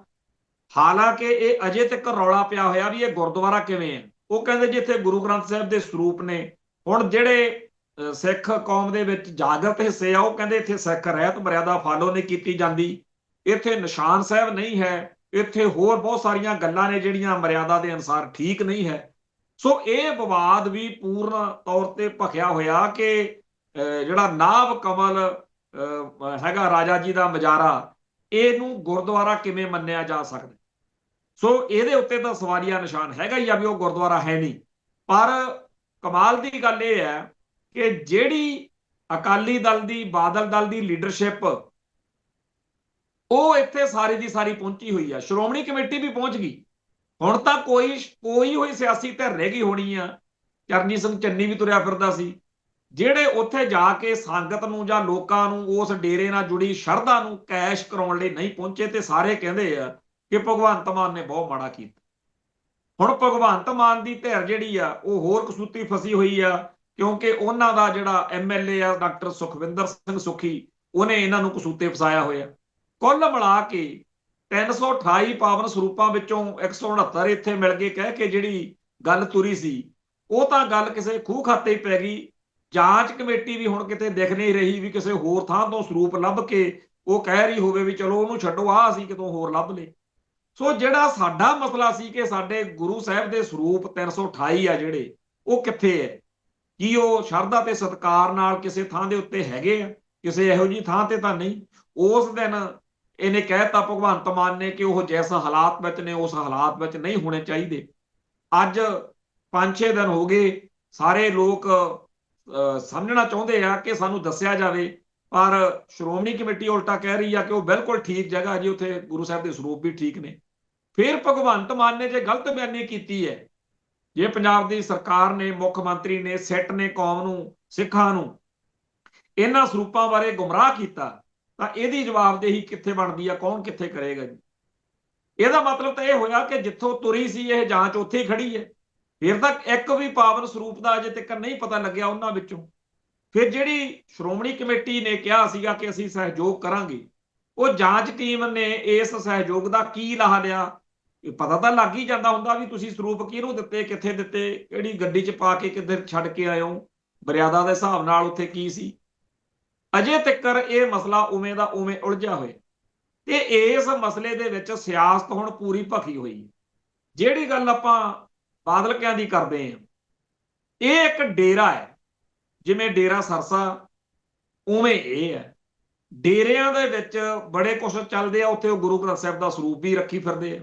ਹਾਲਾਂਕਿ ਇਹ ਅਜੇ ਤੱਕ ਰੌਲਾ ਪਿਆ ਹੋਇਆ ਵੀ ਇਹ ਗੁਰਦੁਆਰਾ ਕਿਵੇਂ ਹੈ। ਉਹ ਕਹਿੰਦੇ ਜੀ ਇੱਥੇ ਗੁਰੂ ਗ੍ਰੰਥ ਸਾਹਿਬ ਦੇ ਸਰੂਪ ਨੇ। ਹੁਣ ਜਿਹੜੇ ਸਿੱਖ ਕੌਮ ਦੇ ਵਿੱਚ ਜਾਗਰਤ ਹਿੱਸੇ ਆ, ਉਹ ਕਹਿੰਦੇ ਇੱਥੇ ਸਿੱਖ ਰਹਿਤ ਮਰਿਆਦਾ ਫਾਲੋ ਨਹੀਂ ਕੀਤੀ ਜਾਂਦੀ, ਇੱਥੇ ਨਿਸ਼ਾਨ ਸਾਹਿਬ ਨਹੀਂ ਹੈ, ਇੱਥੇ ਹੋਰ ਬਹੁਤ ਸਾਰੀਆਂ ਗੱਲਾਂ ਨੇ ਜਿਹੜੀਆਂ ਮਰਿਆਦਾ ਦੇ ਅਨੁਸਾਰ ਠੀਕ ਨਹੀਂ ਹੈ। ਸੋ ਇਹ ਵਿਵਾਦ ਵੀ ਪੂਰਨ ਤੌਰ ਤੇ ਭਖਿਆ ਹੋਇਆ ਕਿ ਜਿਹੜਾ ਨਾਭ ਕਮਲ ਹੈਗਾ ਰਾਜਾ ਜੀ ਦਾ ਮਜਾਰਾ, ਇਹਨੂੰ ਗੁਰਦੁਆਰਾ ਕਿਵੇਂ ਮੰਨਿਆ ਜਾ ਸਕਦਾ। ਸੋ ਇਹਦੇ ਉੱਤੇ ਤਾਂ ਸਵਾਲੀਆ ਨਿਸ਼ਾਨ ਹੈਗਾ ਹੀ ਆ ਵੀ ਉਹ ਗੁਰਦੁਆਰਾ ਹੈ ਨਹੀਂ। ਪਰ ਕਮਾਲ ਦੀ ਗੱਲ ਇਹ ਹੈ ਕਿ ਜਿਹੜੀ ਅਕਾਲੀ ਦਲ ਦੀ, ਬਾਦਲ ਦਲ ਦੀ ਲੀਡਰਸ਼ਿਪ, ਉਹ ਇੱਥੇ ਸਾਰੀ ਦੀ ਸਾਰੀ ਪਹੁੰਚੀ ਹੋਈ ਆ। ਸ਼੍ਰੋਮਣੀ ਕਮੇਟੀ ਵੀ ਪਹੁੰਚ ਗਈ। ਹੁਣ ਤਾਂ ਕੋਈ ਹੋਈ ਸਿਆਸੀ ਧਿਰ ਰਹਿ ਗਈ ਹੋਣੀ ਆ। ਚਰਨਜੀਤ ਸਿੰਘ ਚੰਨੀ ਵੀ ਤੁਰਿਆ ਫਿਰਦਾ ਸੀ, ਜਿਹੜੇ ਉੱਥੇ ਜਾ ਕੇ ਸੰਗਤ ਨੂੰ ਜਾਂ ਲੋਕਾਂ ਨੂੰ ਉਸ ਡੇਰੇ ਨਾਲ ਜੁੜੀ ਸ਼ਰਧਾ ਨੂੰ ਕੈਸ਼ ਕਰਾਉਣ ਲਈ ਨਹੀਂ ਪਹੁੰਚੇ। ਤੇ ਸਾਰੇ ਕਹਿੰਦੇ ਆ ਕਿ ਭਗਵੰਤ ਮਾਨ ਨੇ ਬਹੁਤ ਮਾੜਾ ਕੀਤਾ। ਹੁਣ ਭਗਵੰਤ ਮਾਨ ਦੀ ਧਿਰ ਜਿਹੜੀ ਆ ਉਹ ਹੋਰ ਕਸੂਤੀ ਫਸੀ ਹੋਈ ਆ, ਕਿਉਂਕਿ ਉਹਨਾਂ ਦਾ ਜਿਹੜਾ ਐਮਐਲਏ ਆ ਡਾਕਟਰ ਸੁਖਵਿੰਦਰ ਸਿੰਘ ਸੁੱਖੀ, ਉਹਨੇ ਇਹਨਾਂ ਨੂੰ ਕਸੂਤੇ ਫਸਾਇਆ ਹੋਇਆ। ਕੁੱਲ ਮਿਲਾ ਕੇ 328 ਪਾਵਨ ਸਰੂਪਾਂ ਵਿੱਚੋਂ 169 ਇੱਥੇ ਮਿਲ ਗਏ ਕਹਿ ਕੇ ਜਿਹੜੀ ਗੱਲ ਤੁਰੀ ਸੀ, ਉਹ ਤਾਂ ਗੱਲ ਕਿਸੇ ਖੂਹ ਖਾਤੇ ਹੀ ਪੈ ਗਈ। ਜਾਂਚ ਕਮੇਟੀ ਵੀ ਹੁਣ ਕਿਤੇ ਦਿਖ ਨਹੀਂ ਰਹੀ ਵੀ ਕਿਸੇ ਹੋਰ ਥਾਂ ਤੋਂ ਸਰੂਪ ਲੱਭ ਕੇ ਉਹ ਕਹਿ ਰਹੀ ਹੋਵੇ ਵੀ ਚਲੋ ਉਹਨੂੰ ਛੱਡੋ, ਆਹ ਅਸੀਂ ਕਿਤੋਂ ਹੋਰ ਲੱਭ ਲਏ। ਸੋ ਜਿਹੜਾ ਸਾਡਾ ਮਸਲਾ ਸੀ ਕਿ ਸਾਡੇ ਗੁਰੂ ਸਾਹਿਬ ਦੇ ਸਰੂਪ 328 ਆ ਜਿਹੜੇ, ਉਹ ਕਿੱਥੇ ਹੈ? ਕੀ ਉਹ ਸ਼ਰਧਾ ਤੇ ਸਤਿਕਾਰ ਨਾਲ ਕਿਸੇ ਥਾਂ ਦੇ ਉੱਤੇ ਹੈਗੇ ਆ? ਕਿਸੇ ਇਹੋ ਜਿਹੀ ਥਾਂ ਤੇ ਤਾਂ ਨਹੀਂ। ਉਸ ਦਿਨ ਇਹਨੇ ਕਹਿਤਾ ਭਗਵੰਤ ਮਾਨ ਨੇ ਕਿ ਉਹ ਜਿਸ ਹਾਲਾਤ ਵਿੱਚ ਨੇ ਉਸ ਹਾਲਾਤ ਵਿੱਚ ਨਹੀਂ ਹੋਣੇ ਚਾਹੀਦੇ। ਅੱਜ 5-6 ਦਿਨ ਹੋ ਗਏ, ਸਾਰੇ ਲੋਕ ਸਮਝਣਾ ਚਾਹੁੰਦੇ ਆ ਕਿ ਸਾਨੂੰ ਦੱਸਿਆ ਜਾਵੇ, ਪਰ ਸ਼੍ਰੋਮਣੀ ਕਮੇਟੀ ਉਲਟਾ ਕਹਿ ਰਹੀ ਆ ਕਿ ਉਹ ਬਿਲਕੁਲ ਠੀਕ ਜਗ੍ਹਾ ਜੀ, ਉੱਥੇ ਗੁਰੂ ਸਾਹਿਬ ਦੇ ਸਰੂਪ ਵੀ ਠੀਕ ਨੇ। ਫਿਰ ਭਗਵੰਤ ਮਾਨ ਨੇ ਜੇ ਗਲਤ ਬਿਆਨੀ ਕੀਤੀ ਹੈ, ਜੇ ਪੰਜਾਬ ਦੀ ਸਰਕਾਰ ਨੇ, ਮੁੱਖ ਮੰਤਰੀ ਨੇ, ਸਿੱਟ ਨੇ ਕੌਮ ਨੂੰ, ਸਿੱਖਾਂ ਨੂੰ ਇਹਨਾਂ ਸਰੂਪਾਂ ਬਾਰੇ ਗੁੰਮਰਾਹ ਕੀਤਾ, ਤਾਂ ਇਹਦੀ ਜਵਾਬਦੇਹੀ ਕਿੱਥੇ ਬਣਦੀ ਆ? ਕੌਣ ਕਿੱਥੇ ਕਰੇਗਾ ਜੀ? ਇਹਦਾ ਮਤਲਬ ਤਾਂ ਇਹ ਹੋਇਆ ਕਿ ਜਿੱਥੋਂ ਤੁਰੀ ਸੀ ਇਹ ਜਾਂਚ ਉੱਥੇ ਹੀ ਖੜੀ ਹੈ। ਫਿਰ ਤੱਕ ਇੱਕ ਵੀ ਪਾਵਨ ਸਰੂਪ ਦਾ ਅਜੇ ਤੱਕ ਨਹੀਂ ਪਤਾ ਲੱਗਿਆ ਉਹਨਾਂ ਵਿੱਚੋਂ। ਫਿਰ ਜਿਹੜੀ ਸ਼੍ਰੋਮਣੀ ਕਮੇਟੀ ਨੇ ਕਿਹਾ ਸੀਗਾ ਕਿ ਅਸੀਂ ਸਹਿਯੋਗ ਕਰਾਂਗੇ, ਉਹ ਜਾਂਚ ਟੀਮ ਨੇ ਇਸ ਸਹਿਯੋਗ ਦਾ ਕੀ ਲਾਹਾ ਲਿਆ? ਪਤਾ ਤਾਂ ਲੱਗ ਹੀ ਜਾਂਦਾ ਹੁੰਦਾ ਵੀ ਤੁਸੀਂ ਸਰੂਪ ਕਿਹਨੂੰ ਦਿੱਤੇ, ਕਿੱਥੇ ਦਿੱਤੇ, ਕਿਹੜੀ ਗੱਡੀ 'ਚ ਪਾ ਕੇ ਕਿੱਧਰ ਛੱਡ ਕੇ ਆਏ ਹੋ, ਮਰਿਆਦਾ ਦੇ ਹਿਸਾਬ ਨਾਲ ਉੱਥੇ ਕੀ ਸੀ। ਅਜੇ ਤੱਕ ਇਹ ਮਸਲਾ ਉਵੇਂ ਦਾ ਉਵੇਂ ਉਲਝਿਆ ਹੋਇਆ ਤੇ ਇਸ ਮਸਲੇ ਦੇ ਵਿੱਚ ਸਿਆਸਤ ਹੁਣ ਪੂਰੀ ਭਖੀ ਹੋਈ ਹੈ। ਜਿਹੜੀ ਗੱਲ ਆਪਾਂ ਬਾਦਲਕਿਆਂ ਦੀ ਕਰਦੇ ਹਾਂ, ਇਹ ਇੱਕ ਡੇਰਾ ਹੈ, ਜਿਵੇਂ ਡੇਰਾ ਸਰਸਾ ਉਵੇਂ ਇਹ ਹੈ। ਡੇਰਿਆਂ ਦੇ ਵਿੱਚ ਬੜੇ ਕੁਛ ਚੱਲਦੇ ਆ, ਉੱਥੇ ਉਹ ਗੁਰੂ ਗ੍ਰੰਥ ਸਾਹਿਬ ਦਾ ਸਰੂਪ ਵੀ ਰੱਖੀ ਫਿਰਦੇ ਆ।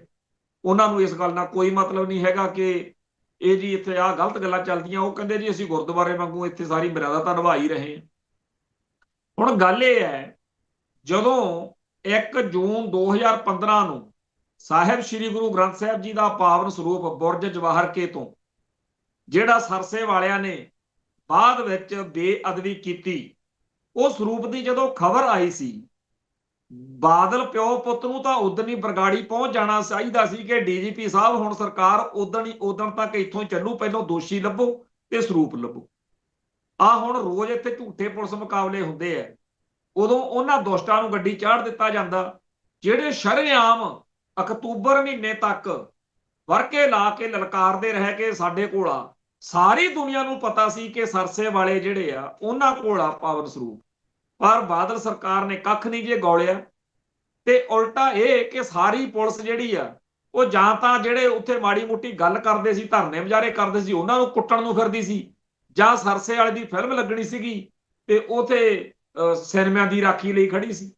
ਉਹਨਾਂ ਨੂੰ ਇਸ ਗੱਲ ਨਾਲ ਕੋਈ ਮਤਲਬ ਨਹੀਂ ਹੈਗਾ ਕਿ ਇਹ ਜੀ ਇੱਥੇ ਆਹ ਗਲਤ ਗੱਲਾਂ ਚੱਲਦੀਆਂ। ਉਹ ਕਹਿੰਦੇ ਜੀ ਅਸੀਂ ਗੁਰਦੁਆਰੇ ਵਾਂਗੂ ਇੱਥੇ ਸਾਰੀ ਮਰਿਆਦਾ ਤਾਂ ਨਿਭਾ ਹੀ ਰਹੇ ਹਾਂ। ਹੁਣ ਗੱਲ ਇਹ ਹੈ, ਜਦੋਂ 1 ਜੂਨ 2015 ਨੂੰ ਸਾਹਿਬ ਸ੍ਰੀ ਗੁਰੂ ਗ੍ਰੰਥ ਸਾਹਿਬ ਜੀ ਦਾ ਪਾਵਨ ਸਰੂਪ ਬੁਰਜ ਜਵਾਹਰ ਕੇ ਤੋਂ ਜਿਹੜਾ ਸਰਸੇ ਵਾਲਿਆਂ ਨੇ ਬਾਅਦ ਵਿੱਚ ਬੇਅਦਬੀ ਕੀਤੀ, ਉਹ ਸਰੂਪ ਦੀ ਜਦੋਂ ਖਬਰ ਆਈ ਸੀ, ਬਾਦਲ ਪਿਓ ਪੁੱਤ ਨੂੰ ਤਾਂ ਉਦੋਂ ਹੀ ਬਰਗਾੜੀ ਪਹੁੰਚ ਜਾਣਾ ਚਾਹੀਦਾ ਸੀ ਕਿ ਡੀਜੀਪੀ ਸਾਹਿਬ ਹੁਣ ਸਰਕਾਰ ਉਦੋਂ ਤੱਕ ਇੱਥੋਂ ਚੱਲੂ, ਪਹਿਲਾਂ ਦੋਸ਼ੀ ਲੱਭੋ ਤੇ ਸਰੂਪ ਲੱਭੋ। ਆ ਹੁਣ ਰੋਜ਼ ਇੱਥੇ ਝੂਠੇ ਪੁਲਿਸ ਮੁਕਾਬਲੇ ਹੁੰਦੇ ਆ, ਉਦੋਂ ਉਹਨਾਂ ਦੁਸ਼ਟਾਂ ਨੂੰ ਗੱਡੀ ਚਾੜ ਦਿੱਤਾ ਜਾਂਦਾ ਜਿਹੜੇ ਸ਼ਰੇਆਮ ਅਕਤੂਬਰ ਮਹੀਨੇ ਤੱਕ ਵਰਕੇ ਲਾ ਕੇ ਲਲਕਾਰਦੇ ਰਹਿ ਕੇ ਸਾਡੇ ਕੋਲ ਆ। ਸਾਰੀ ਦੁਨੀਆ ਨੂੰ ਪਤਾ ਸੀ ਕਿ ਸਰਸੇ ਵਾਲੇ ਜਿਹੜੇ ਆ ਉਹਨਾਂ ਕੋਲ ਆ ਪਾਵਨ ਸਰੂਪ, ਪਰ ਬਾਦਲ ਸਰਕਾਰ ਨੇ ਕੱਖ ਨਹੀਂ ਜੇ ਗੌਲਿਆ। ਤੇ ਉਲਟਾ ਇਹ ਕਿ ਸਾਰੀ ਪੁਲਿਸ ਜਿਹੜੀ ਆ ਉਹ ਜਾਂ ਤਾਂ ਜਿਹੜੇ ਉੱਥੇ ਮਾੜੀ ਮੋਟੀ ਗੱਲ ਕਰਦੇ ਸੀ, ਧਰਨੇ ਵਿਚਾਰੇ ਕਰਦੇ ਸੀ, ਉਹਨਾਂ ਨੂੰ ਕੁੱਟਣ ਨੂੰ ਫਿਰਦੀ ਸੀ, ਜਾਂ ਸਰਸੇ ਵਾਲੇ ਦੀ ਫਿਲਮ ਲੱਗਣੀ ਸੀਗੀ ਤੇ ਉਥੇ ਸਿਨੇਮਿਆਂ ਦੀ ਰਾਖੀ ਲਈ ਖੜੀ ਸੀ।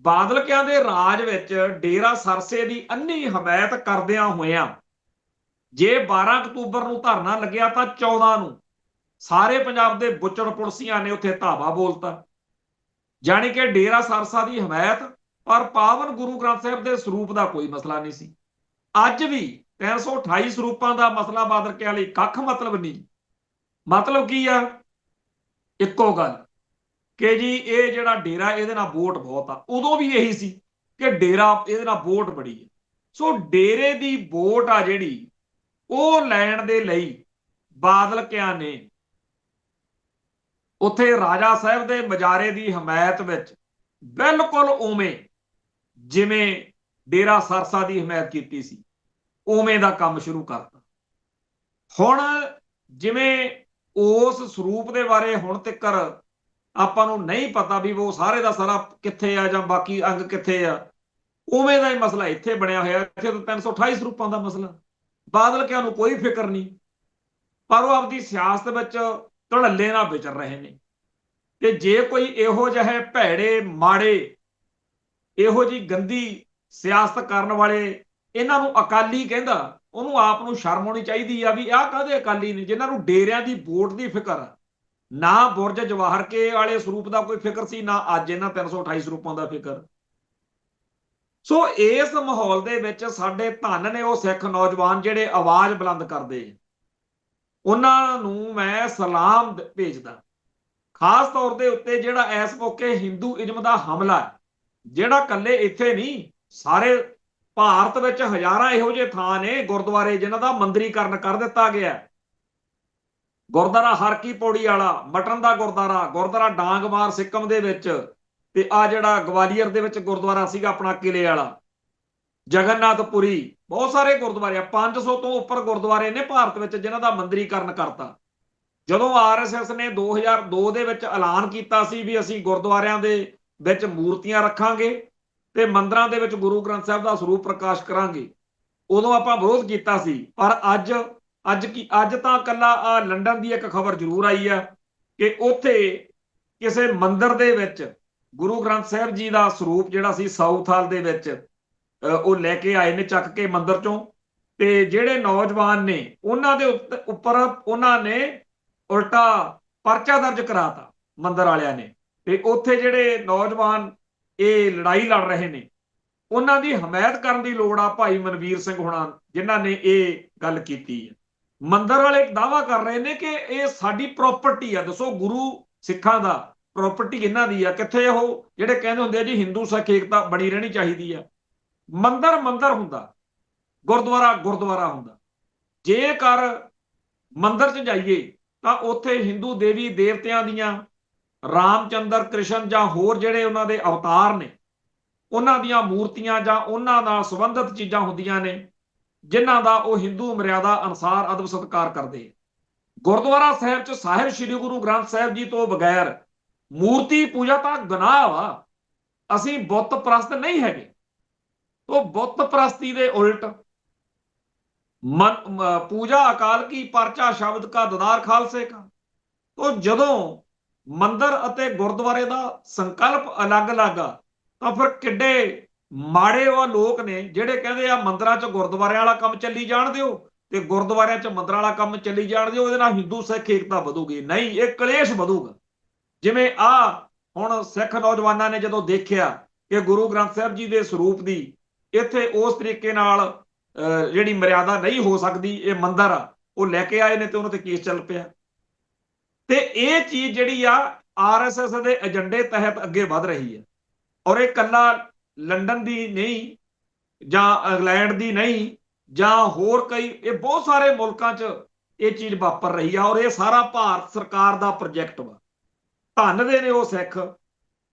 ਬਾਦਲਕਿਆਂ ਦੇ ਰਾਜ ਵਿੱਚ ਡੇਰਾ ਸਰਸੇ ਦੀ ਅੰਨੀ ਹਮਾਇਤ ਕਰਦਿਆਂ ਹੋਇਆਂ ਜੇ 12 ਅਕਤੂਬਰ ਨੂੰ ਧਰਨਾ ਲੱਗਿਆ ਤਾਂ 14 ਨੂੰ ਸਾਰੇ ਪੰਜਾਬ ਦੇ ਬੁੱਚੜ ਪੁਲਸੀਆਂ ਨੇ ਉੱਥੇ ਧਾਵਾ ਬੋਲਤਾ। ਜਾਣੀ ਕਿ ਡੇਰਾ ਸਰਸਾ ਦੀ ਹਮਾਇਤ, ਪਰ ਪਾਵਨ ਗੁਰੂ ਗ੍ਰੰਥ ਸਾਹਿਬ ਦੇ ਸਰੂਪ ਦਾ ਕੋਈ ਮਸਲਾ ਨਹੀਂ ਸੀ। ਅੱਜ ਵੀ 328 ਸਰੂਪਾਂ ਦਾ ਮਸਲਾ ਬਾਦਲਕਿਆਂ ਲਈ ਕੱਖ ਮਤਲਬ ਨਹੀਂ। ਮਤਲਬ ਕੀ ਆ? ਇੱਕੋ ਗੱਲ ਕਿ ਜੀ ਇਹ ਜਿਹੜਾ ਡੇਰਾ ਇਹਦੇ ਨਾਲ ਵੋਟ ਬਹੁਤ ਆ। ਉਦੋਂ ਵੀ ਇਹੀ ਸੀ ਕਿ ਡੇਰਾ ਇਹਦੇ ਨਾਲ ਵੋਟ ਬੜੀ ਹੈ। ਸੋ ਡੇਰੇ ਦੀ ਵੋਟ ਆ ਜਿਹੜੀ ਉਹ ਲੈਣ ਦੇ ਲਈ ਬਾਦਲਕਿਆਂ ਨੇ ਉੱਥੇ ਰਾਜਾ ਸਾਹਿਬ ਦੇ ਮਜਾਰੇ ਦੀ ਹਮਾਇਤ ਵਿੱਚ ਬਿਲਕੁਲ ਉਵੇਂ ਜਿਵੇਂ ਡੇਰਾ ਸਰਸਾ ਦੀ ਹਮਾਇਤ ਕੀਤੀ ਸੀ ਉਵੇਂ ਦਾ ਕੰਮ ਸ਼ੁਰੂ ਕਰਤਾ। ਹੁਣ ਜਿਵੇਂ ਉਸ ਸਰੂਪ ਦੇ ਬਾਰੇ ਹੁਣ ਤੱਕ ਆਪਾਂ ਨੂੰ ਨਹੀਂ ਪਤਾ ਵੀ ਉਹ ਸਾਰੇ ਦਾ ਸਾਰਾ ਕਿੱਥੇ ਆ ਜਾਂ ਬਾਕੀ ਅੰਗ ਕਿੱਥੇ ਆ, ਉਵੇਂ ਦਾ ਹੀ ਮਸਲਾ ਇੱਥੇ ਬਣਿਆ ਹੋਇਆ। ਇੱਥੇ ਤਾਂ 328 ਸਰੂਪਾਂ ਦਾ ਮਸਲਾ, ਬਾਦਲਕਿਆਂ ਨੂੰ ਕੋਈ ਫਿਕਰ ਨਹੀਂ, ਪਰ ਉਹ ਆਪਦੀ ਸਿਆਸਤ ਵਿੱਚ ਧੜੱਲੇ ਨਾਲ ਵਿਚਰ ਰਹੇ ਨੇ। ਤੇ ਜੇ ਕੋਈ ਇਹੋ ਜਿਹੇ ਭੈੜੇ ਮਾੜੇ ਇਹੋ ਜਿਹੀ ਗੰਦੀ ਸਿਆਸਤ ਕਰਨ ਵਾਲੇ ਇਹਨਾਂ ਨੂੰ ਅਕਾਲੀ ਕਹਿੰਦਾ, ਉਹਨੂੰ ਆਪ ਨੂੰ ਸ਼ਰਮ ਆਉਣੀ ਚਾਹੀਦੀ ਆ ਵੀ ਆਹ ਕਾਹਦੇ ਅਕਾਲੀ ਨੇ ਜਿਨ੍ਹਾਂ ਨੂੰ ਡੇਰਿਆਂ ਦੀ ਵੋਟ ਦੀ ਫਿਕਰ ਆ। ਨਾ ਬੁਰਜ ਜਵਾਹਰ ਕੇ ਵਾਲੇ ਸਰੂਪ ਦਾ ਕੋਈ ਫਿਕਰ ਸੀ, ਨਾ ਅੱਜ ਇਹਨਾਂ 328 ਸਰੂਪਾਂ ਦਾ ਫਿਕਰ। ਸੋ ਇਸ ਮਾਹੌਲ ਦੇ ਵਿੱਚ ਸਾਡੇ ਧੰਨ ਨੇ ਉਹ ਸਿੱਖ ਨੌਜਵਾਨ ਜਿਹੜੇ ਆਵਾਜ਼ ਬੁਲੰਦ ਕਰਦੇ, ਉਹਨਾਂ ਨੂੰ ਮੈਂ ਸਲਾਮ ਭੇਜਦਾ। ਖਾਸ ਤੌਰ ਦੇ ਉੱਤੇ ਜਿਹੜਾ ਇਸ ਮੌਕੇ ਹਿੰਦੂਇਜ਼ਮ ਦਾ ਹਮਲਾ, ਜਿਹੜਾ ਇਕੱਲੇ ਇੱਥੇ ਨਹੀਂ ਸਾਰੇ ਭਾਰਤ ਵਿੱਚ ਹਜ਼ਾਰਾਂ ਇਹੋ ਜਿਹੇ ਥਾਂ ਨੇ ਗੁਰਦੁਆਰੇ ਜਿਨ੍ਹਾਂ ਦਾ ਮੰਦਰੀਕਰਨ ਕਰ ਦਿੱਤਾ ਗਿਆ। ਗੁਰਦੁਆਰਾ ਹਰਕੀ ਪੌੜੀ ਵਾਲਾ, ਮਟਨ ਦਾ ਗੁਰਦੁਆਰਾ, ਗੁਰਦੁਆਰਾ ਡਾਂਗਮਾਰ ਸਿੱਕਮ ਦੇ ਵਿੱਚ, ਤੇ ਆ ਜਿਹੜਾ ਗਵਾਲੀਅਰ ਦੇ ਵਿੱਚ ਗੁਰਦੁਆਰਾ ਸੀਗਾ ਆਪਣਾ ਕਿਲੇ ਵਾਲਾ, ਜਗਨਨਾਥਪੁਰੀ, ਬਹੁਤ ਸਾਰੇ ਗੁਰਦੁਆਰੇ ਆ। 500 ਤੋਂ ਉੱਪਰ ਗੁਰਦੁਆਰੇ ਨੇ ਭਾਰਤ ਵਿੱਚ ਜਿਨ੍ਹਾਂ ਦਾ ਮੰਦਰੀਕਰਨ ਕਰਤਾ। ਜਦੋਂ ਆਰਐਸਐਸ ਨੇ 2002 ਦੇ ਵਿੱਚ ਐਲਾਨ ਕੀਤਾ ਸੀ ਵੀ ਅਸੀਂ ਗੁਰਦੁਆਰਿਆਂ ਦੇ ਵਿੱਚ ਮੂਰਤੀਆਂ ਰੱਖਾਂਗੇ ਤੇ ਮੰਦਰਾਂ ਦੇ ਵਿੱਚ ਗੁਰੂ ਗ੍ਰੰਥ ਸਾਹਿਬ ਦਾ ਸਰੂਪ ਪ੍ਰਕਾਸ਼ ਕਰਾਂਗੇ, ਉਦੋਂ ਆਪਾਂ ਵਿਰੋਧ ਕੀਤਾ ਸੀ। ਪਰ ਅੱਜ ਤਾਂ ਕੱਲਾ ਆ ਲੰਡਨ ਦੀ ਇੱਕ ਖਬਰ ਜ਼ਰੂਰ ਆਈ ਆ ਕਿ ਉੱਥੇ ਕਿਸੇ ਮੰਦਿਰ ਦੇ ਵਿੱਚ ਗੁਰੂ ਗ੍ਰੰਥ ਸਾਹਿਬ ਜੀ ਦਾ ਸਰੂਪ ਜਿਹੜਾ ਸੀ ਸਾਊਥ ਹਾਲ ਦੇ ਵਿੱਚ ਉਹ ਲੈ ਕੇ ਆਏ ਨੇ ਚੱਕ ਕੇ ਮੰਦਿਰ ਚੋਂ, ਤੇ ਜਿਹੜੇ ਨੌਜਵਾਨ ਨੇ ਉਹਨਾਂ ਦੇ ਉੱਪਰ ਉਹਨਾਂ ਨੇ ਉਲਟਾ ਪਰਚਾ ਦਰਜ ਕਰਾਤਾ ਮੰਦਿਰ ਵਾਲਿਆਂ ਨੇ। ਤੇ ਉੱਥੇ ਜਿਹੜੇ ਨੌਜਵਾਨ ਇਹ ਲੜਾਈ ਲੜ ਰਹੇ ਨੇ ਉਹਨਾਂ ਦੀ ਹਮਾਇਤ ਕਰਨ ਦੀ ਲੋੜ ਆ ਭਾਈ ਮਨਵੀਰ ਸਿੰਘ ਹੁਣਾਂ, ਜਿਨ੍ਹਾਂ ਨੇ ਇਹ ਗੱਲ ਕੀਤੀ ਹੈ। ਮੰਦਿਰ ਵਾਲੇ ਦਾਅਵਾ ਕਰ ਰਹੇ ਨੇ ਕਿ ਇਹ ਸਾਡੀ ਪ੍ਰਾਪਰਟੀ ਆ। ਦੱਸੋ, ਗੁਰੂ ਸਿੱਖਾਂ ਦਾ ਪ੍ਰਾਪਰਟੀ ਇਹਨਾਂ ਦੀ ਆ। ਕਿੱਥੇ ਉਹ ਜਿਹੜੇ ਕਹਿੰਦੇ ਹੁੰਦੇ ਆ ਜੀ ਹਿੰਦੂ ਸਿੱਖ ਏਕਤਾ ਬਣੀ ਰਹਿਣੀ ਚਾਹੀਦੀ ਆ। ਮੰਦਿਰ ਮੰਦਿਰ ਹੁੰਦਾ, ਗੁਰਦੁਆਰਾ ਗੁਰਦੁਆਰਾ ਹੁੰਦਾ। ਜੇਕਰ ਮੰਦਿਰ 'ਚ ਜਾਈਏ ਤਾਂ ਉੱਥੇ ਹਿੰਦੂ ਦੇਵੀ ਦੇਵਤਿਆਂ ਦੀਆਂ, ਰਾਮਚੰਦਰ ਕ੍ਰਿਸ਼ਨ ਜਾਂ ਹੋਰ ਜਿਹੜੇ ਉਹਨਾਂ ਦੇ ਅਵਤਾਰ ਨੇ ਉਹਨਾਂ ਦੀਆਂ ਮੂਰਤੀਆਂ ਜਾਂ ਉਹਨਾਂ ਨਾਲ ਸੰਬੰਧਿਤ ਚੀਜ਼ਾਂ ਹੁੰਦੀਆਂ ਨੇ ਜਿਨ੍ਹਾਂ ਦਾ ਉਹ ਹਿੰਦੂ ਮਰਿਆਦਾ ਅਨੁਸਾਰ ਅਦਬ ਸਤਿਕਾਰ ਕਰਦੇ। ਗੁਰਦੁਆਰਾ ਸਾਹਿਬ 'ਚ ਸਾਹਿਬ ਸ੍ਰੀ ਗੁਰੂ ਗ੍ਰੰਥ ਸਾਹਿਬ ਜੀ ਤੋਂ ਬਗੈਰ ਮੂਰਤੀ ਪੂਜਾ ਤਾਂ ਗੁਨਾਹ ਵਾ। ਅਸੀਂ ਬੁੱਤ ਪ੍ਰਸਤ ਨਹੀਂ ਹੈਗੇ। ਉਹ ਬੁੱਤ ਪ੍ਰਸਤੀ ਦੇ ਉਲਟ पूजा अकाल की परचा शब्द का ददार खालसे का। तो जदों मंदिर अते गुरुद्वारे का संकल्प अलग अलग आ तो फिर किड्डे माड़े वा लोग ने जिहड़े कहंदे आ मंदिरां च गुरुद्वारे वाला काम चली जाण दिओ ते गुरुद्वारियां च मंदिरां वाला काम चली जाण दिओ, इहदे नाल हिंदू सिख एकता वधूगी। नहीं, ये कलेश वधूगा। जिवें आ हुण सिख नौजवानां ने जदों देखिया कि गुरु ग्रंथ साहिब जी दे स्वरूप दी इत्थे उस तरीके नाल ਜਿਹੜੀ ਮਰਿਆਦਾ ਨਹੀਂ ਹੋ ਸਕਦੀ, ਇਹ ਮੰਦਰ ਆ ਉਹ ਲੈ ਕੇ ਆਏ ਨੇ ਤੇ ਉਹਨਾਂ ਤੇ ਕੇਸ ਚੱਲ ਪਿਆ। ਤੇ ਇਹ ਚੀਜ਼ ਜਿਹੜੀ ਆ ਆਰਐਸਐਸ ਦੇ ਏਜੰਡੇ ਤਹਿਤ ਅੱਗੇ ਵਧ ਰਹੀ ਹੈ। ਔਰ ਇਹ ਕੱਲਾ ਲੰਡਨ ਦੀ ਨਹੀਂ ਜਾਂ ਇੰਗਲੈਂਡ ਦੀ ਨਹੀਂ ਜਾਂ ਹੋਰ ਕਈ, ਇਹ ਬਹੁਤ ਸਾਰੇ ਮੁਲਕਾਂ 'ਚ ਇਹ ਚੀਜ਼ ਵਾਪਰ ਰਹੀ ਆ। ਔਰ ਇਹ ਸਾਰਾ ਭਾਰਤ ਸਰਕਾਰ ਦਾ ਪ੍ਰੋਜੈਕਟ ਵਾ। ਧੰਨ ਦੇ ਨੇ ਉਹ ਸਿੱਖ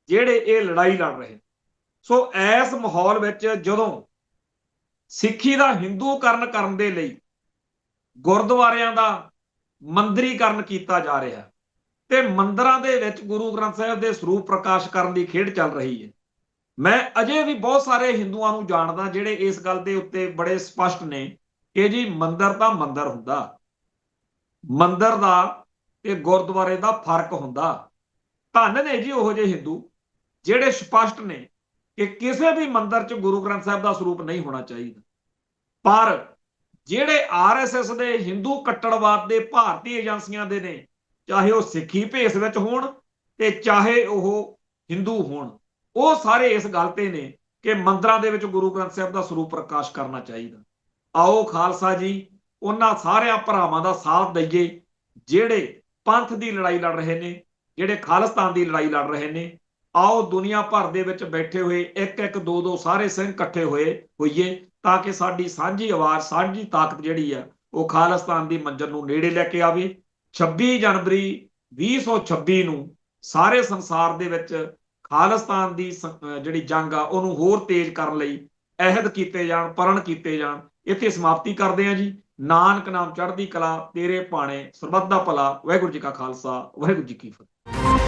ਜਿਹੜੇ ਇਹ ਲੜਾਈ ਲੜ ਰਹੇ। ਸੋ ਇਸ ਮਾਹੌਲ ਵਿੱਚ ਜਦੋਂ ਸਿੱਖੀ ਦਾ ਹਿੰਦੂਕਰਨ ਕਰਨ ਦੇ ਲਈ ਗੁਰਦੁਆਰਿਆਂ ਦਾ ਮੰਦਰੀਕਰਨ ਕੀਤਾ ਜਾ ਰਿਹਾ ਤੇ ਮੰਦਰਾਂ ਦੇ ਵਿੱਚ ਗੁਰੂ ਗ੍ਰੰਥ ਸਾਹਿਬ ਦੇ ਸਰੂਪ ਪ੍ਰਕਾਸ਼ ਕਰਨ ਦੀ ਖੇਡ ਚੱਲ ਰਹੀ ਹੈ। ਮੈਂ ਅਜੇ ਵੀ ਬਹੁਤ ਸਾਰੇ ਹਿੰਦੂਆਂ ਨੂੰ ਜਾਣਦਾ ਜਿਹੜੇ ਇਸ ਗੱਲ ਦੇ ਉੱਤੇ ਬੜੇ ਸਪਸ਼ਟ ਨੇ ਕਿ ਜੀ ਮੰਦਰ ਤਾਂ ਮੰਦਰ ਹੁੰਦਾ, ਮੰਦਰ ਦਾ ਤੇ ਗੁਰਦੁਆਰੇ ਦਾ ਫਰਕ ਹੁੰਦਾ। ਧੰਨ ਨੇ ਜੀ ਉਹੋ ਜਿਹੇ ਹਿੰਦੂ ਜਿਹੜੇ ਸਪਸ਼ਟ ਨੇ ਕਿ ਕਿਸੇ ਵੀ ਮੰਦਰ 'ਚ ਗੁਰੂ ਗ੍ਰੰਥ ਸਾਹਿਬ ਦਾ ਸਰੂਪ ਨਹੀਂ ਹੋਣਾ ਚਾਹੀਦਾ। ਪਰ ਜਿਹੜੇ ਆਰਐਸਐਸ ਦੇ ਹਿੰਦੂ ਕੱਟੜਵਾਦ ਦੇ ਭਾਰਤੀ ਏਜੰਸੀਆਂ ਦੇ ਨੇ, ਚਾਹੇ ਉਹ ਸਿੱਖੀ ਭੇਸ ਵਿੱਚ ਹੋਣ ਤੇ ਚਾਹੇ ਉਹ ਹਿੰਦੂ ਹੋਣ, ਉਹ ਸਾਰੇ ਇਸ ਗੱਲ ਤੇ ਨੇ ਕਿ ਮੰਦਰਾਂ ਦੇ ਵਿੱਚ ਗੁਰੂ ਗ੍ਰੰਥ ਸਾਹਿਬ ਦਾ ਸਰੂਪ ਪ੍ਰਕਾਸ਼ ਕਰਨਾ ਚਾਹੀਦਾ। ਆਓ ਖਾਲਸਾ ਜੀ ਉਹਨਾਂ ਸਾਰਿਆਂ ਭਰਾਵਾਂ ਦਾ ਸਾਥ ਦਈਏ ਜਿਹੜੇ ਪੰਥ ਦੀ ਲੜਾਈ ਲੜ ਰਹੇ ਨੇ, ਜਿਹੜੇ ਖਾਲਿਸਤਾਨ ਦੀ ਲੜਾਈ ਲੜ ਰਹੇ ਨੇ। ਆਓ ਦੁਨੀਆ ਭਰ ਦੇ ਵਿੱਚ ਬੈਠੇ ਹੋਏ ਇੱਕ ਇੱਕ ਦੋ ਦੋ ਸਾਰੇ ਸਿੰਘ ਇਕੱਠੇ ਹੋਈਏ ਤਾਂ ਕਿ ਸਾਡੀ ਸਾਂਝੀ ਆਵਾਜ਼, ਸਾਂਝੀ ਤਾਕਤ ਜਿਹੜੀ ਆ ਉਹ ਖਾਲਿਸਤਾਨ ਦੀ ਮੰਜ਼ਿਲ ਨੂੰ ਨੇੜੇ ਲੈ ਕੇ ਆਵੇ। 26 ਜਨਵਰੀ 2026 ਨੂੰ ਸਾਰੇ ਸੰਸਾਰ ਦੇ ਵਿੱਚ ਖਾਲਿਸਤਾਨ ਦੀ ਜਿਹੜੀ ਜੰਗ ਆ ਉਹਨੂੰ ਹੋਰ ਤੇਜ਼ ਕਰਨ ਲਈ ਅਹਿਦ ਕੀਤੇ ਜਾਣ, ਪ੍ਰਣ ਕੀਤੇ ਜਾਣ। ਇੱਥੇ ਸਮਾਪਤੀ ਕਰਦੇ ਹਾਂ ਜੀ। ਨਾਨਕ ਨਾਮ ਚੜ੍ਹਦੀ ਕਲਾ, ਤੇਰੇ ਭਾਣੇ ਸਰਬੱਤ ਦਾ ਭਲਾ। ਵਾਹਿਗੁਰੂ ਜੀ ਕਾ ਖਾਲਸਾ, ਵਾਹਿਗੁਰੂ ਜੀ ਕੀ ਫਤਿਹ।